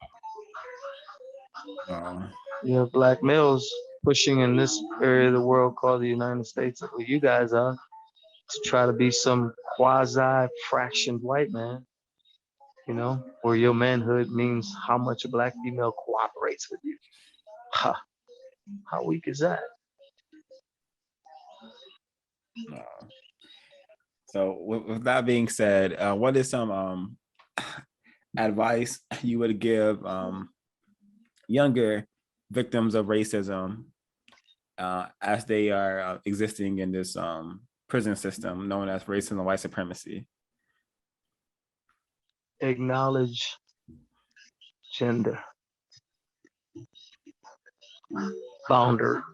you have black males pushing in this area of the world called the United States, where you guys are, to try to be some quasi fractioned white man. You know, where your manhood means how much a black female cooperates with you. Ha, how weak is that? So with that being said, what is some advice you would give younger victims of racism as they are existing in this prison system known as racism and white supremacy? Acknowledge gender boundaries.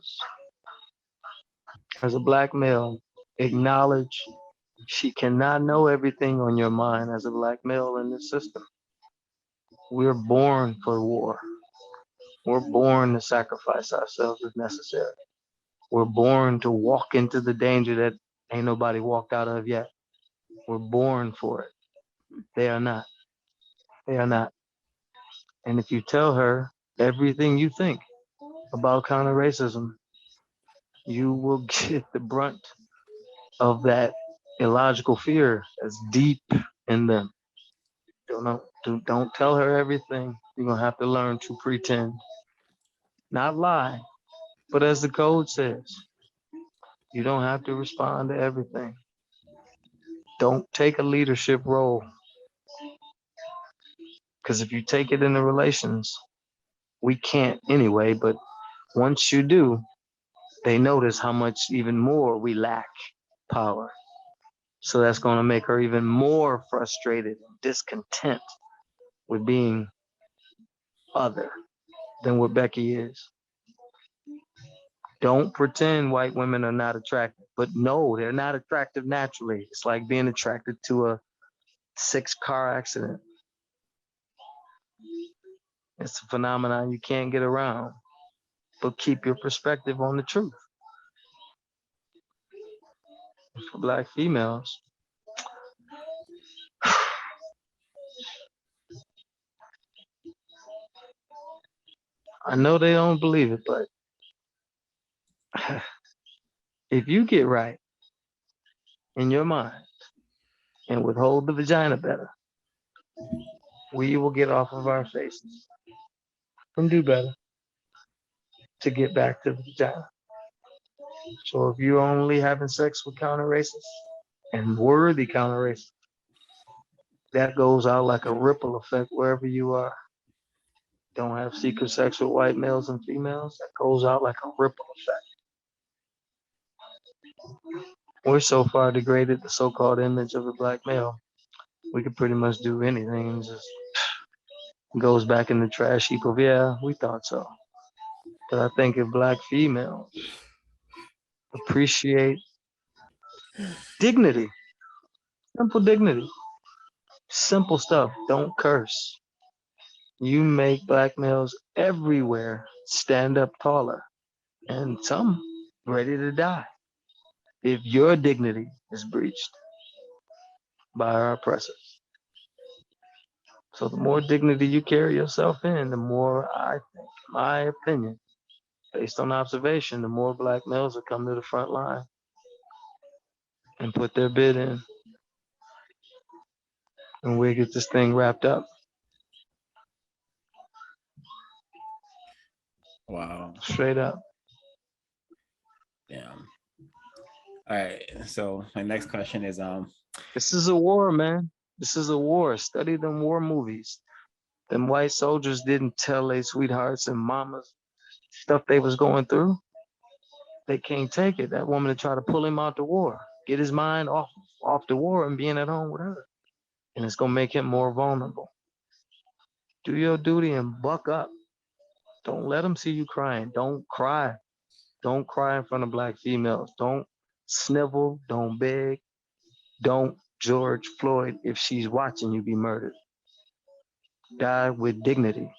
As a black male, acknowledge she cannot know everything on your mind as a black male in this system. We're born for war. We're born to sacrifice ourselves if necessary. We're born to walk into the danger that ain't nobody walked out of yet. We're born for it. They are not. They are not. And if you tell her everything you think about counter racism, you will get the brunt of that illogical fear that's deep in them. Don't tell her everything. You're gonna have to learn to pretend, not lie. But as the code says, you don't have to respond to everything. Don't take a leadership role, because if you take it in the relations, we can't anyway. But once you do, they notice how much even more we lack power. So that's going to make her even more frustrated and discontent with being other than what Becky is. Don't pretend white women are not attractive, but no, they're not attractive naturally. It's like being attracted to a 6-car accident. It's a phenomenon you can't get around, but keep your perspective on the truth. For black females, I know they don't believe it, but if you get right in your mind and withhold the vagina better, we will get off of our faces and do better to get back to the vagina. So if you're only having sex with counter-racists and worthy counter-racists, that goes out like a ripple effect wherever you are. Don't have secret sex with white males and females, that goes out like a ripple effect. We're so far degraded the so-called image of a black male, we could pretty much do anything and just goes back in the trash heap of, yeah, we thought so. But I think if black females appreciate dignity, simple dignity, simple stuff, don't curse. You make black males everywhere stand up taller, and some ready to die if your dignity is breached by our oppressors. So the more dignity you carry yourself in, the more, I think, my opinion, based on observation, the more black males will come to the front line and put their bid in, and we get this thing wrapped up. Wow. Straight up. Damn. All right. So my next question is This is a war, man. This is a war. Study them war movies. Them white soldiers didn't tell their sweethearts and mamas stuff they was going through. They can't take it. That woman to try to pull him out the war, get his mind off the war and being at home with her. And it's gonna make him more vulnerable. Do your duty and buck up. Don't let them see you crying. Don't cry. Don't cry in front of black females. Don't snivel. Don't beg. Don't George Floyd if she's watching you be murdered. Die with dignity.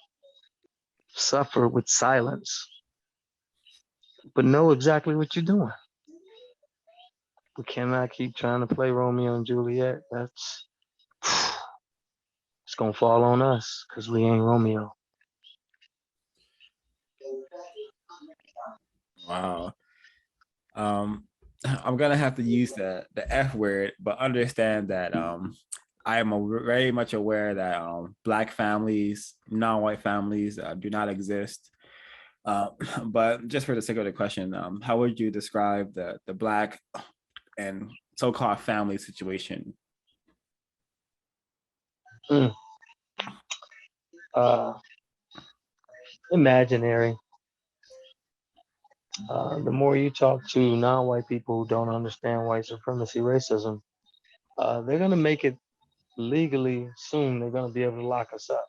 Suffer with silence. But know exactly what you're doing. We cannot keep trying to play Romeo and Juliet. That's it's gonna fall on us because we ain't Romeo. wow. I'm gonna have to use the F word, but understand that I am very much aware that Black families, non-white families do not exist. But just for the sake of the question, how would you describe the Black and so-called family situation? Mm. Imaginary. The more you talk to non-white people who don't understand white supremacy racism, they're gonna make it legally soon. They're gonna be able to lock us up.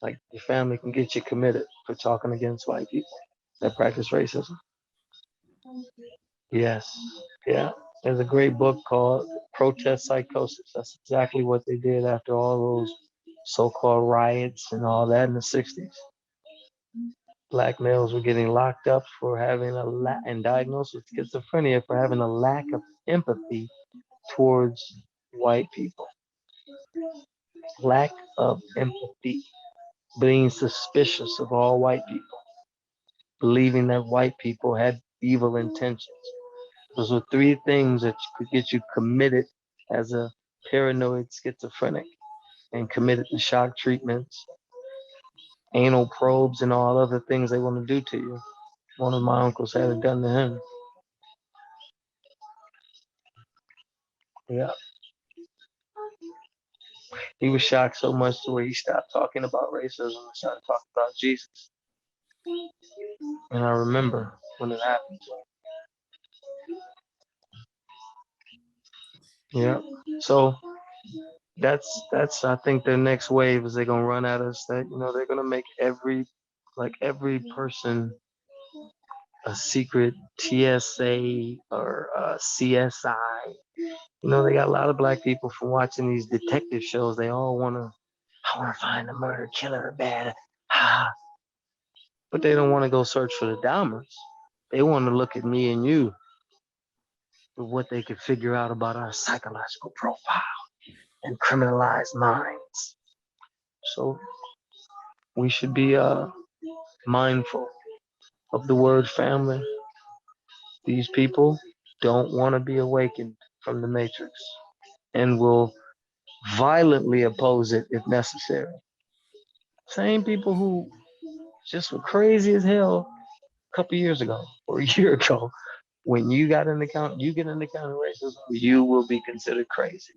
Like your family can get you committed for talking against white people that practice racism. Yes, yeah. There's a great book called Protest Psychosis. That's exactly what they did after all those so-called riots and all that in the 60s. Black males were getting locked up for having and diagnosed with schizophrenia for having a lack of empathy towards white people. Lack of empathy, being suspicious of all white people, believing that white people had evil intentions. Those are three things that could get you committed as a paranoid schizophrenic and committed to shock treatments, anal probes, and all other things they want to do to you. One of my uncles had it done to him. Yeah. He was shocked so much to where he stopped talking about racism and started talking about Jesus. And I remember when it happened. Yeah. So that's I think their next wave is they're gonna run at us that they're gonna make every person a secret TSA or CSI. They got a lot of black people from watching these detective shows. They all I wanna find the murder killer bad. But they don't want to go search for the Dahmers. They want to look at me and you for what they could figure out about our psychological profile and criminalized minds. So we should be mindful of the word family. These people don't want to be awakened from the matrix and will violently oppose it if necessary. Same people who just were crazy as hell a couple years ago or a year ago. When you get into counter-racism, you will be considered crazy.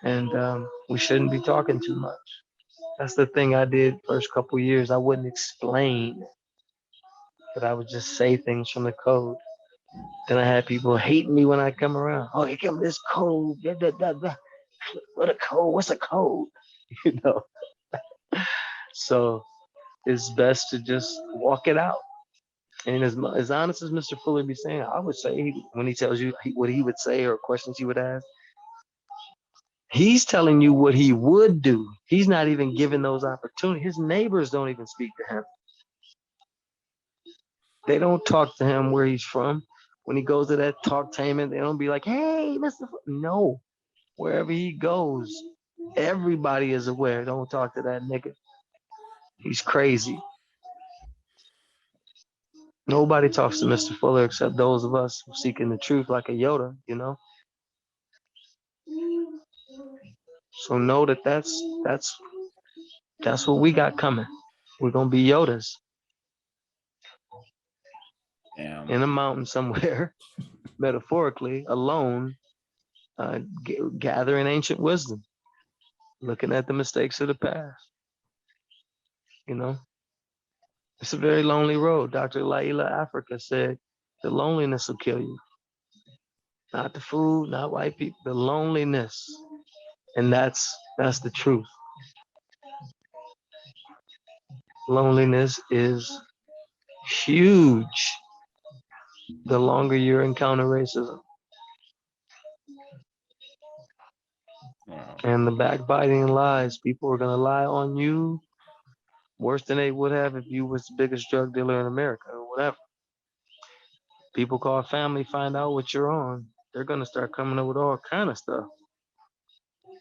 And we shouldn't be talking too much. That's the thing I did first couple years. I wouldn't explain, but I would just say things from the code. Then I had people hating me when I come around. Oh, here come this code. Da, da, da, da. What a code? What's a code? You know. So it's best to just walk it out. And as honest as Mr. Fuller be saying, I would say when he tells you what he would say or questions he would ask, he's telling you what he would do. He's not even giving those opportunities. His neighbors don't even speak to him. They don't talk to him where he's from. When he goes to that talktainment, they don't be like, hey, Mr. No. Wherever he goes, everybody is aware. Don't talk to that nigga. He's crazy. Nobody talks to Mr. Fuller except those of us who seeking the truth like a Yoda, So know that that's what we got coming. We're gonna be Yodas. Damn. In a mountain somewhere. metaphorically, alone, gathering ancient wisdom, looking at the mistakes of the past. You know, it's a very lonely road. Dr. Laila Africa said, the loneliness will kill you. Not the food, not white people, the loneliness. And that's the truth. Loneliness is huge the longer you encounter racism. Wow. And the backbiting and lies, people are gonna lie on you worse than they would have if you was the biggest drug dealer in America or whatever. People call family, find out what you're on. They're gonna start coming up with all kind of stuff,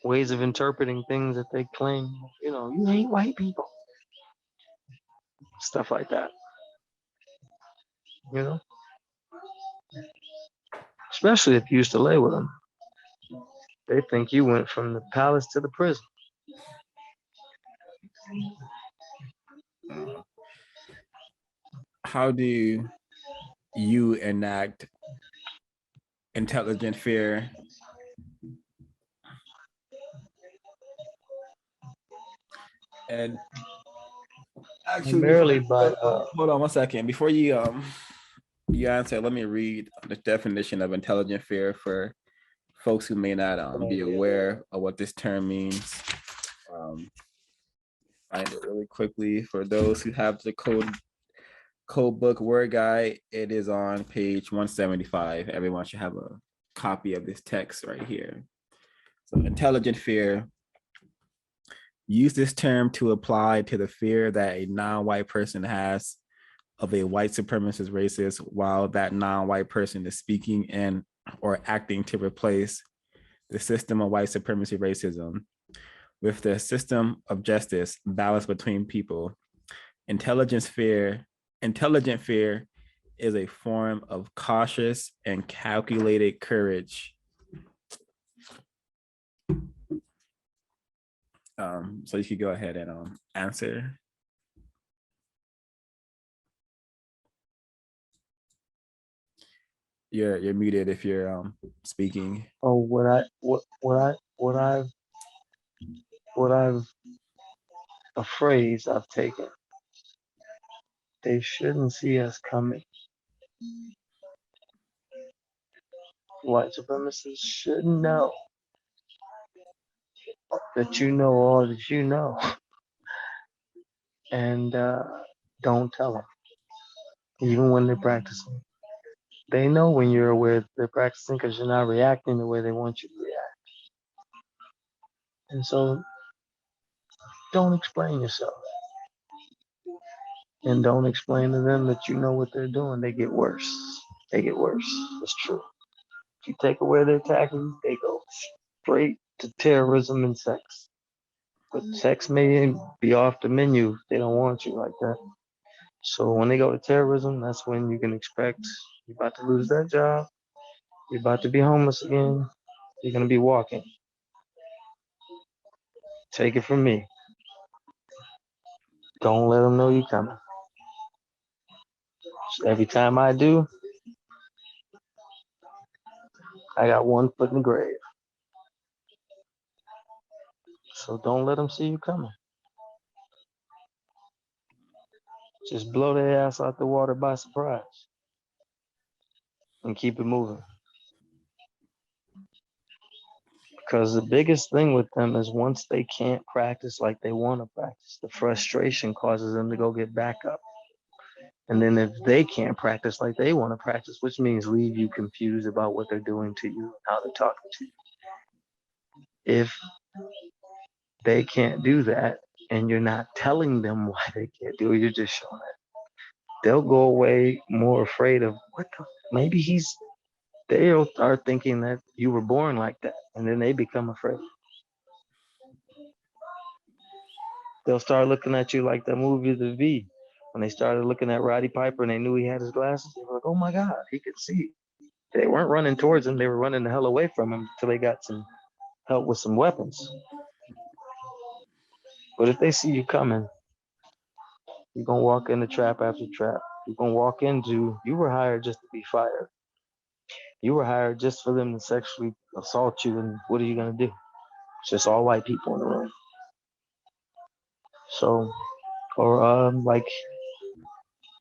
ways of interpreting things that they claim. You know, you hate white people, stuff like that. You know, especially if you used to lay with them, they think you went from the palace to the prison. Uh, how do you enact intelligent fear and actually before Primarily by hold on one second before you answer, let me read the definition of intelligent fear for folks who may not be aware of what this term means. Find it really quickly for those who have the code book word guide. It is on page 175. Everyone should have a copy of this text right here. So intelligent fear. Use this term to apply to the fear that a non-white person has of a white supremacist racist while that non-white person is speaking in or acting to replace the system of white supremacy racism with the system of justice balance between people. Intelligent fear is a form of cautious and calculated courage. So you could go ahead and answer. You're muted if you're speaking. oh, what I've a phrase I've taken. They shouldn't see us coming. White supremacists should know that you know all that you know, and don't tell them, even when they're practicing. They know when you're aware they're practicing because you're not reacting the way they want you to react. And so don't explain yourself. And don't explain to them that you know what they're doing. They get worse. They get worse. It's true. If you take away their taxes, they go straight to terrorism and sex. But sex may be off the menu. They don't want you like that. So when they go to terrorism, that's when you can expect you're about to lose that job. You're about to be homeless again. You're going to be walking. Take it from me. Don't let them know you're coming. So every time I do, I got one foot in the grave. So don't let them see you coming. Just blow their ass out the water by surprise and keep it moving. Because the biggest thing with them is once they can't practice like they want to practice, the frustration causes them to go get back up. And then if they can't practice like they want to practice, which means leave you confused about what they're doing to you, how they're talking to you. If they can't do that and you're not telling them why they can't do it, you're just showing it. They'll go away more afraid of maybe they'll start thinking that you were born like that, and then they become afraid. They'll start looking at you like the movie The V. When they started looking at Roddy Piper and they knew he had his glasses, they were like, oh my God, he could see. They weren't running towards him, they were running the hell away from him until they got some help with some weapons. But if they see you coming, you're gonna walk into trap after trap. You're gonna walk into, you were hired just to be fired. You were hired just for them to sexually assault you, and what are you gonna do? It's just all white people in the room. So, or like,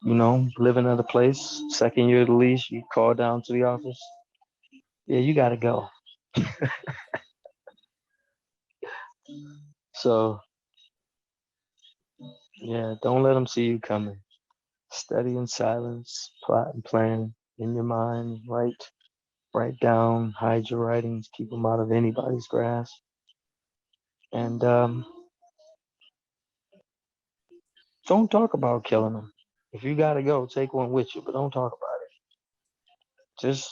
living at a place, second year of the lease, you call down to the office. Yeah, you gotta go. So, yeah, don't let them see you coming. Study in silence, plot and plan in your mind. Write down, hide your writings, keep them out of anybody's grasp. And don't talk about killing them. If you gotta go, take one with you, but don't talk about it. Just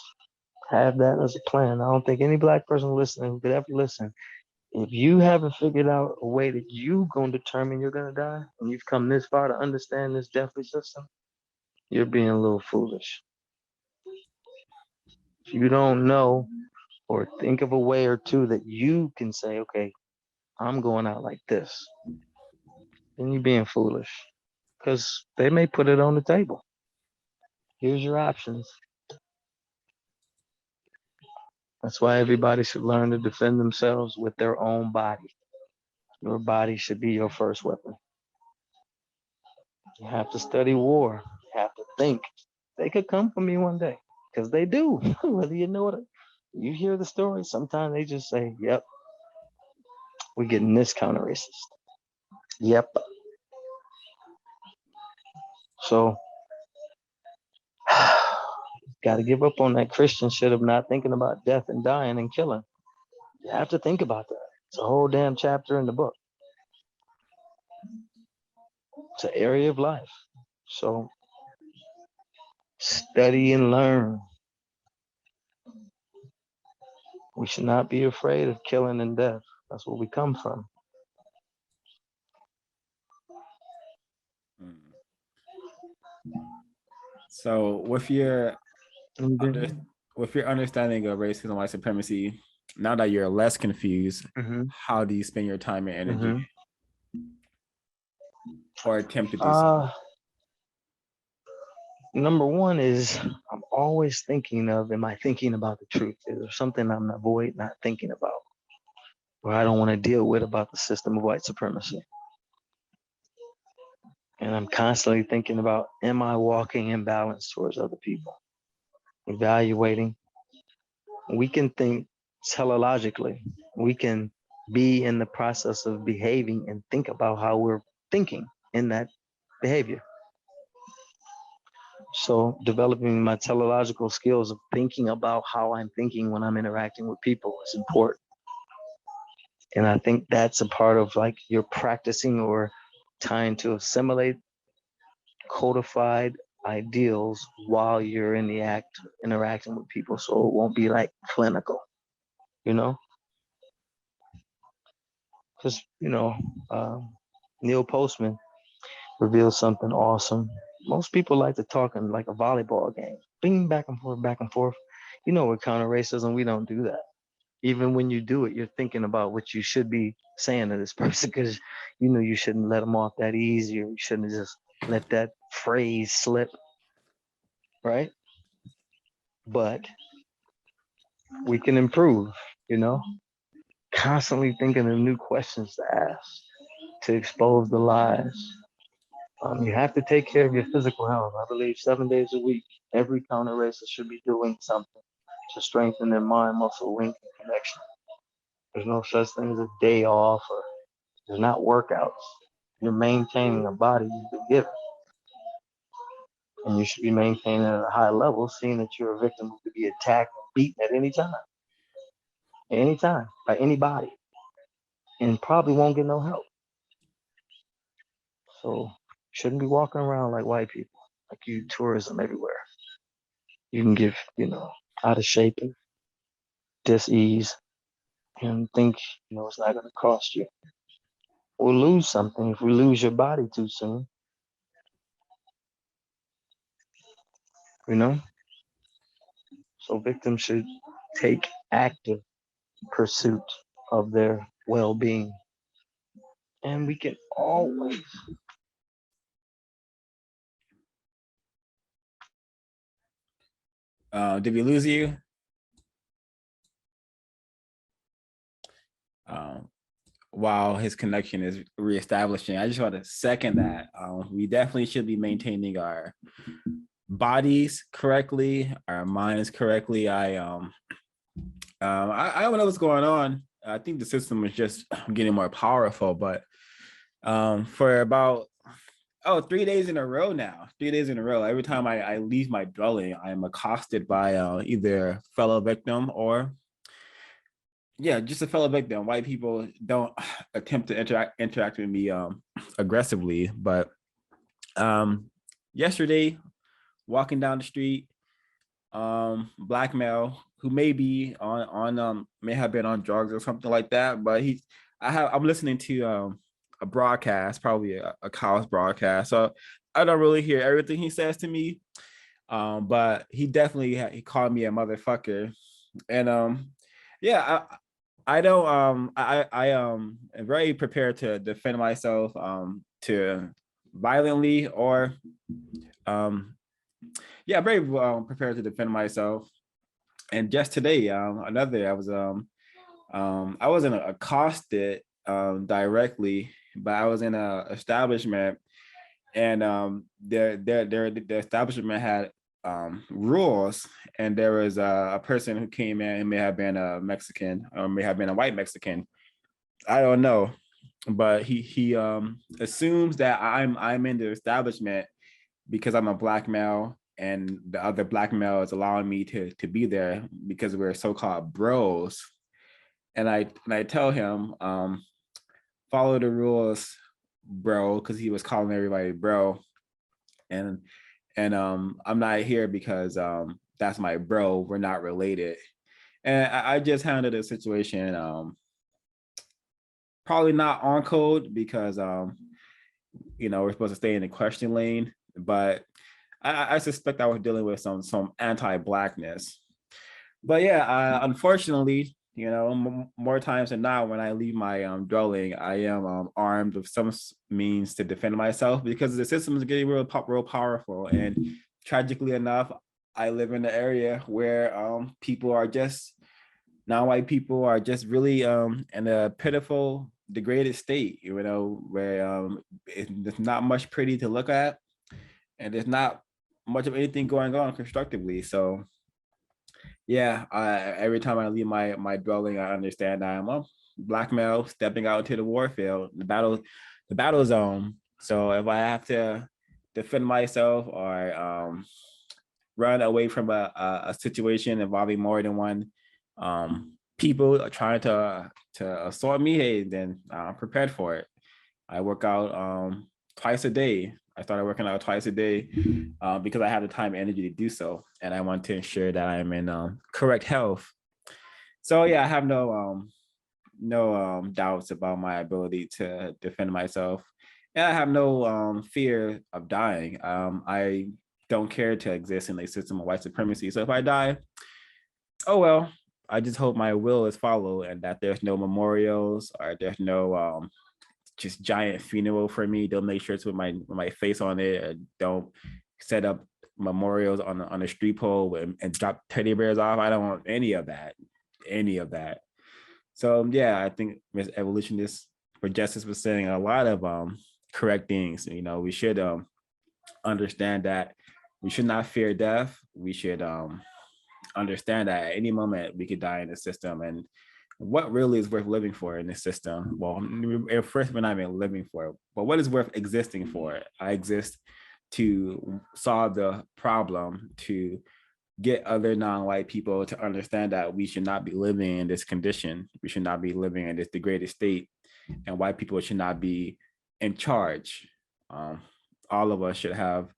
have that as a plan. I don't think any black person listening could ever listen. If you haven't figured out a way that you gonna determine you're gonna die, and you've come this far to understand this deathly system, you're being a little foolish. If you don't know or think of a way or two that you can say, okay, I'm going out like this, then you're being foolish. Because they may put it on the table. Here's your options. That's why everybody should learn to defend themselves with their own body. Your body should be your first weapon. You have to study war. You have to think. They could come for me one day. Because they do. Whether you know it. You hear the story, sometimes they just say, yep, we're getting this counter-racist. Yep. So, got to give up on that Christian shit of not thinking about death and dying and killing. You have to think about that. It's a whole damn chapter in the book. It's an area of life. So study and learn. We should not be afraid of killing and death. That's where we come from. So with your understanding of racism and white supremacy, now that you're less confused, how do you spend your time and energy? Or attempt to do so? Number one is I'm always thinking of, am I thinking about the truth? Is there something I'm not thinking about? Or I don't want to deal with about the system of white supremacy? And I'm constantly thinking about, am I walking in balance towards other people? Evaluating. We can think teleologically. We can be in the process of behaving and think about how we're thinking in that behavior. So developing my teleological skills of thinking about how I'm thinking when I'm interacting with people is important. And I think that's a part of like you're practicing or trying to assimilate codified ideals while you're in the act interacting with people, so it won't be like clinical, because Neil Postman revealed something awesome. Most people like to talk in like a volleyball game, bing, back and forth, back and forth. With counter racism, we don't do that. Even when you do it, you're thinking about what you should be saying to this person, because you shouldn't let them off that easy, or you shouldn't just let that phrase slip, right? But we can improve, constantly thinking of new questions to ask, to expose the lies. You have to take care of your physical health. I believe 7 days a week, every counter racist should be doing something to strengthen their mind, muscle, link, and connection. There's no such thing as a day off, or there's not workouts. You're maintaining a body you've been given. And you should be maintaining at a high level, seeing that you're a victim who could be attacked and beaten at any time. Anytime, by anybody. And probably won't get no help. So shouldn't be walking around like white people, like you tourism everywhere. You can get, out of shape and dis-ease and think, it's not going to cost you. We'll lose something if we lose your body too soon. So victims should take active pursuit of their well-being. And we can always Did we lose you? While his connection is reestablishing, I just want to second that. We definitely should be maintaining our bodies correctly, our minds correctly. I don't know what's going on. I think the system is just getting more powerful, but for about 3 days in a row now, 3 days in a row, every time I leave my dwelling, I'm accosted by either a fellow victim or just a fellow victim. White people don't attempt to interact with me aggressively, but yesterday, walking down the street, black male who may be on may have been on drugs or something like that, but I'm listening to a broadcast, probably a college broadcast, so I don't really hear everything he says to me, but he definitely he called me a motherfucker, and I don't I am very prepared to defend myself to violently or very prepared to defend myself. And just today, I wasn't accosted directly, but I was in a establishment, and the establishment had rules, and there was a person who came in and may have been a Mexican or may have been a white Mexican. I don't know, but he assumes that I'm in the establishment because I'm a black male, and the other black male is allowing me to be there because we're so-called bros. And I tell him, follow the rules, bro, because he was calling everybody bro. And I'm not here because that's my bro. We're not related. And I just handled the situation probably not on code because we're supposed to stay in the question lane, but I suspect I was dealing with some anti-blackness. But unfortunately, more times than not, when I leave my dwelling, I am armed with some means to defend myself because the system is getting real powerful. And tragically enough, I live in an area where non-white people are just really in a pitiful, degraded state, where there's not much pretty to look at, and there's not much of anything going on constructively. So every time I leave my dwelling, I understand that I'm a black male stepping out into the war field, the battle zone. So if I have to defend myself or run away from a situation involving more than one people trying to assault me, hey, then I'm prepared for it. I work out twice a day. I started working out twice a day because I have the time and energy to do so, and I want to ensure that I'm in correct health. So I have no doubts about my ability to defend myself, and I have no fear of dying. I don't care to exist in a system of white supremacy. So if I die, oh well. I just hope my will is followed and that there's no memorials or there's no just giant funeral for me. Don't make shirts with my face on it. Or don't set up memorials on a street pole and drop teddy bears off. I don't want any of that. So I think Ms. Evolutionist4Justice was saying a lot of correct things. We should understand that we should not fear death. We should understand that at any moment we could die in the system, and what really is worth living for in this system? Well, first, we're not even living for it, but what is worth existing for? I exist to solve the problem, to get other non-white people to understand that we should not be living in this condition. We should not be living in this degraded state, and white people should not be in charge. All of us should have,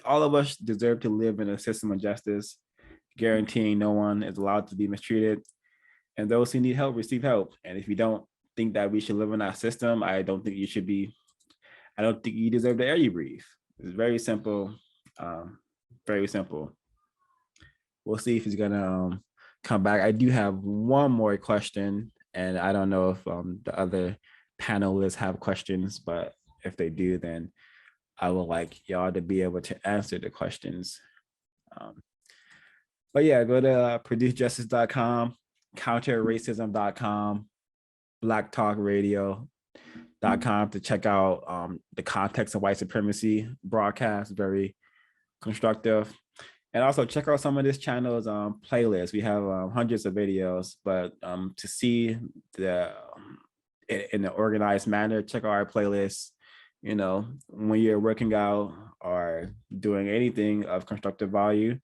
all of us deserve to live in a system of justice, guaranteeing no one is allowed to be mistreated, and those who need help receive help. And if you don't think that we should live in that system, I don't think you deserve the air you breathe. It's very simple. Very simple. We'll see if he's gonna come back. I do have one more question, and I don't know if the other panelists have questions, but if they do, then I would like y'all to be able to answer the questions. But yeah, go to producejustice.com, counterracism.com, blacktalkradio.com to check out the Context of White Supremacy broadcast. Very constructive. And also check out some of this channel's playlists. We have hundreds of videos, but to see the in an organized manner, check out our playlists. You know, when you're working out or doing anything of constructive value,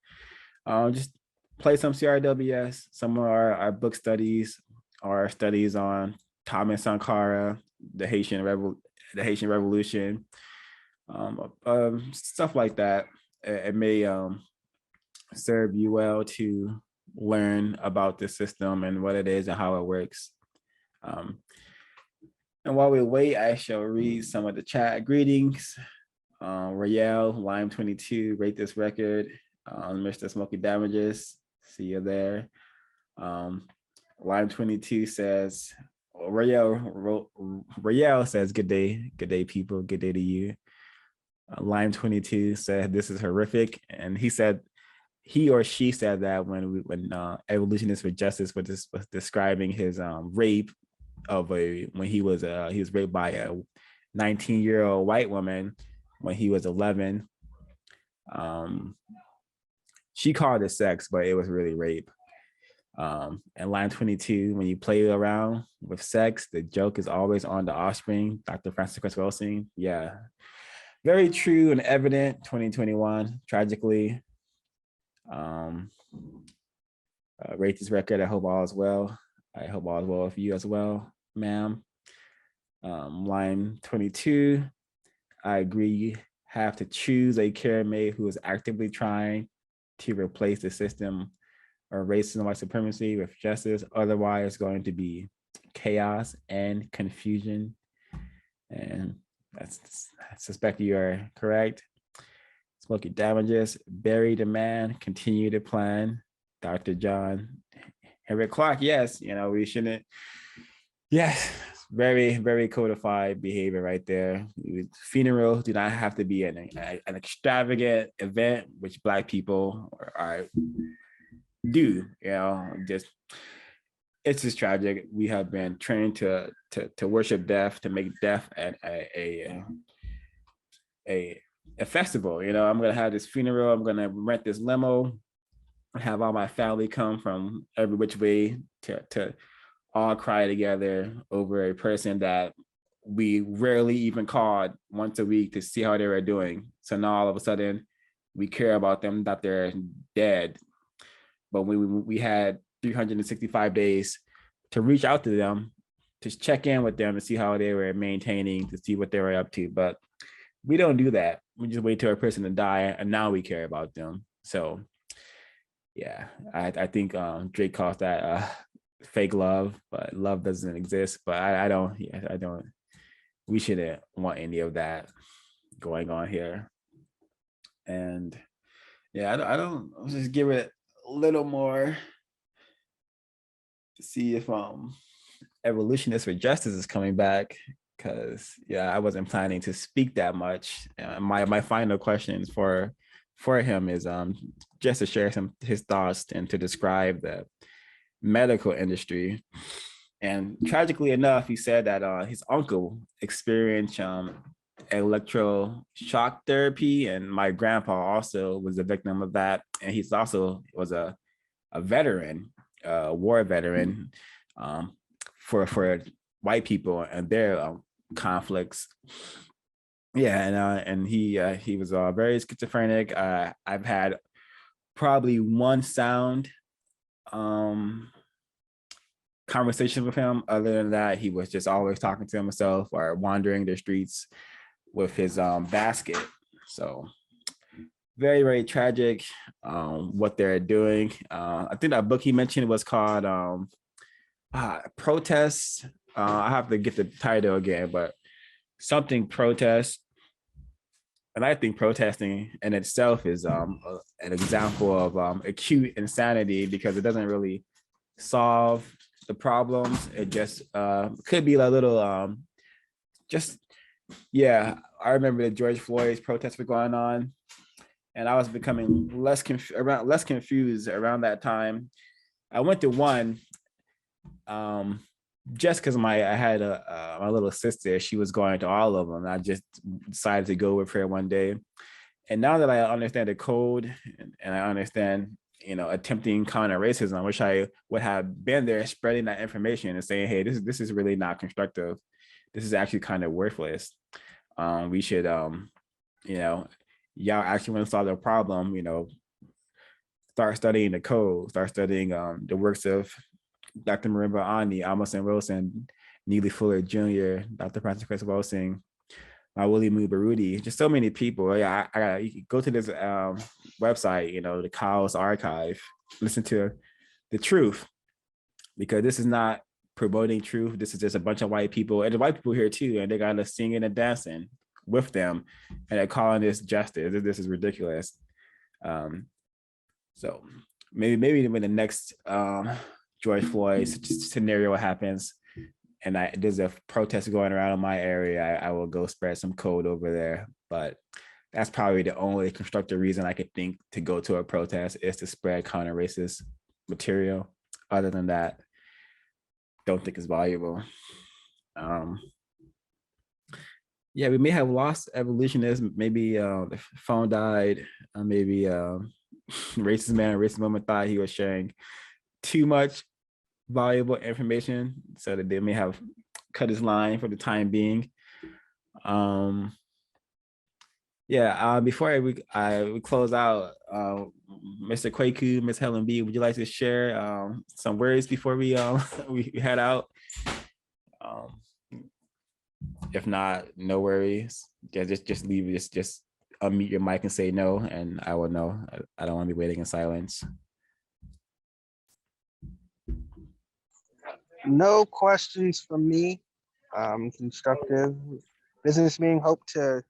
just play some CRWS, some of our book studies, our studies on Thomas Sankara, the Haitian Revolution, stuff like that. It may serve you well to learn about the system and what it is and how it works. And while we wait, I shall read some of the chat greetings. Royale, Lime 22, rate this record. Mr. Smoky Damages, see you there. Lime 22 says, Royale says, good day, people, good day to you. Lime 22 said, this is horrific. And he or she said that when Evolutionist4Justice was describing his rape of when he was raped by a 19-year-old white woman when he was 11. She called it sex, but it was really rape. And line 22, when you play around with sex, the joke is always on the offspring. Dr. Francis Chris Wilson. Yeah, very true and evident. 2021, tragically. Rate this record. I hope all is well. I hope all is well with you as well, ma'am. Line 22, I agree. You have to choose a care mate who is actively trying to replace the system of racism and white supremacy with justice. Otherwise, it's going to be chaos and confusion. And I suspect you are correct. Smoky Damages, bury the man, continue to plan. Dr. John Henry Clark, yes, we shouldn't. Yes, very, very codified behavior right there. Funerals do not have to be an extravagant event, which Black people do. It's just tragic. We have been trained to worship death, to make death a festival. I'm gonna have this funeral. I'm gonna rent this limo, have all my family come from every which way to all cry together over a person that we rarely even called once a week to see how they were doing. So now all of a sudden we care about them, that they're dead. But we had 365 days to reach out to them, to check in with them, to see how they were maintaining, to see what they were up to. But we don't do that. We just wait till a person to die, and now we care about them. So yeah, I think Drake calls that fake love, but love doesn't exist. But I don't. We shouldn't want any of that going on here. And yeah, I don't. I'll just give it a little more to see if Evolutionist4Justice is coming back, because yeah, I wasn't planning to speak that much. My final questions for him is just to share his thoughts and to describe the medical industry. And tragically enough, he said that his uncle experienced electroshock therapy, and my grandpa also was a victim of that, and he's also was a veteran, war veteran, for white people and their conflicts. Yeah, and he was very schizophrenic. I've had probably one sound conversation with him. Other than that, he was just always talking to himself or wandering the streets with his basket. So very, very tragic what they're doing. I think that book he mentioned was called Protests. I have to get the title again, but something protest. And I think protesting in itself is an example of acute insanity, because it doesn't really solve the problems. It just could be a little I remember the George Floyd's protests were going on, and I was becoming less confused around that time. I went to one just because I had my little sister. She was going to all of them. I just decided to go with her one day. And now that I understand the code and I understand, attempting counter racism, I wish I would have been there spreading that information and saying, hey, this is really not constructive. This is actually kind of worthless. We should, y'all actually want to solve the problem, start studying the code, start studying the works of Dr. Marimba Ani, Amos Wilson, Neely Fuller Jr., Dr. Francis Chris Wilson, Willie Mubarudi, just so many people. Yeah, I gotta go to this website, the Kyle's Archive, listen to the truth, because this is not promoting truth. This is just a bunch of white people, and the white people here too, and they got us singing and dancing with them, and they're calling this justice. This is ridiculous. So maybe when the next George Floyd scenario happens, and there's a protest going around in my area, I will go spread some code over there. But that's probably the only constructive reason I could think to go to a protest, is to spread counter-racist material. Other than that, don't think it's valuable. Yeah, we may have lost evolutionists. Maybe the phone died. Maybe racist man and racist woman thought he was sharing too much valuable information, so that they may have cut his line for the time being. Before we close out, Mr. Kwaku, Ms. Helen B, would you like to share some words before we we head out? If not, no worries. Just leave. Just unmute your mic and say no, and I will know. I don't want to be waiting in silence. No questions from me. Constructive business meeting. Hope to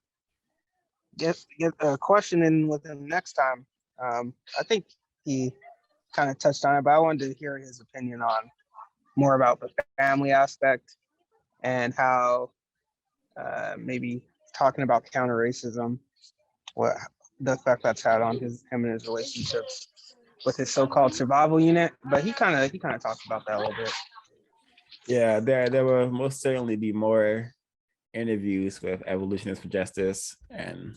get a question in with him next time. I think he kind of touched on it, but I wanted to hear his opinion on more about the family aspect and how maybe talking about counter racism, what the effect that's had on him and his relationships with his so-called survival unit. But he kind of talked about that a little bit. Yeah, there will most certainly be more interviews with Evolutionists4Justice, and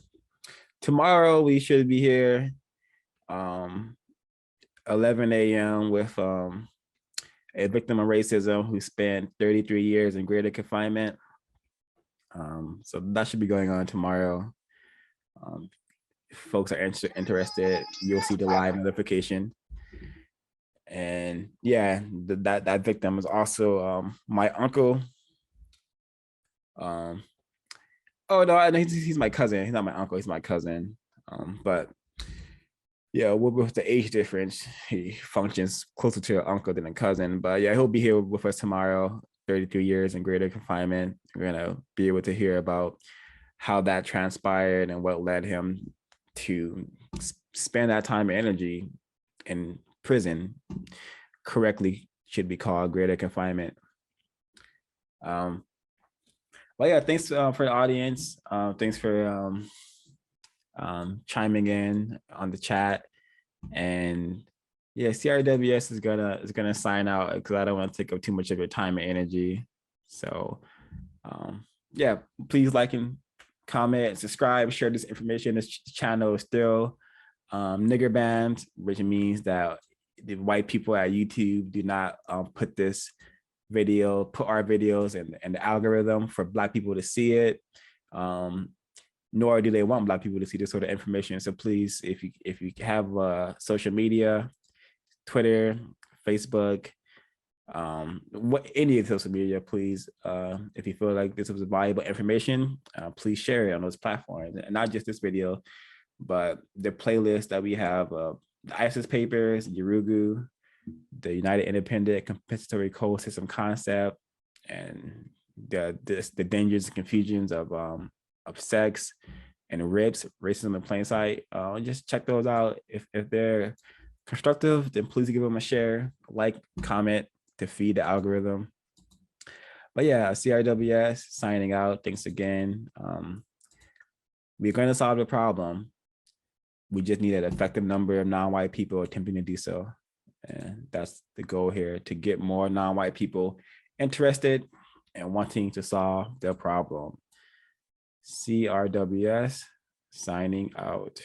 tomorrow we should be here 11 a.m. with a victim of racism who spent 33 years in greater confinement. So that should be going on tomorrow. If folks are interested, you'll see the live notification. And yeah, that victim is also my uncle. Oh no, I know he's my cousin. He's not my uncle, he's my cousin. But yeah, with the age difference, he functions closer to an uncle than a cousin. But yeah, he'll be here with us tomorrow. 33 years in greater confinement. We're gonna be able to hear about how that transpired and what led him to spend that time and energy in prison. Correctly should be called greater confinement. Well, yeah, thanks for the audience. Thanks for chiming in on the chat. And yeah, CRWS is gonna sign out because I don't want to take up too much of your time and energy. So yeah, please like and comment, subscribe, share this information. This channel is still nigger banned, which means that the white people at YouTube do not put our videos in the algorithm for Black people to see it. Nor do they want Black people to see this sort of information. So please, if you have social media, Twitter, Facebook, any of social media, please, if you feel like this was valuable information, please share it on those platforms. And not just this video, but the playlist that we have, the ISIS papers, Yurugu, the United Independent Compensatory Court-System Concept, and the dangers and confusions of sex and RIPS, racism in plain sight. Just check those out. If they're constructive, then please give them a share, like, comment to feed the algorithm. But yeah, CRWS signing out. Thanks again. We're going to solve the problem. we just need an effective number of non-white people attempting to do so. And that's the goal here, to get more non-white people interested and wanting to solve their problem. CRWS signing out.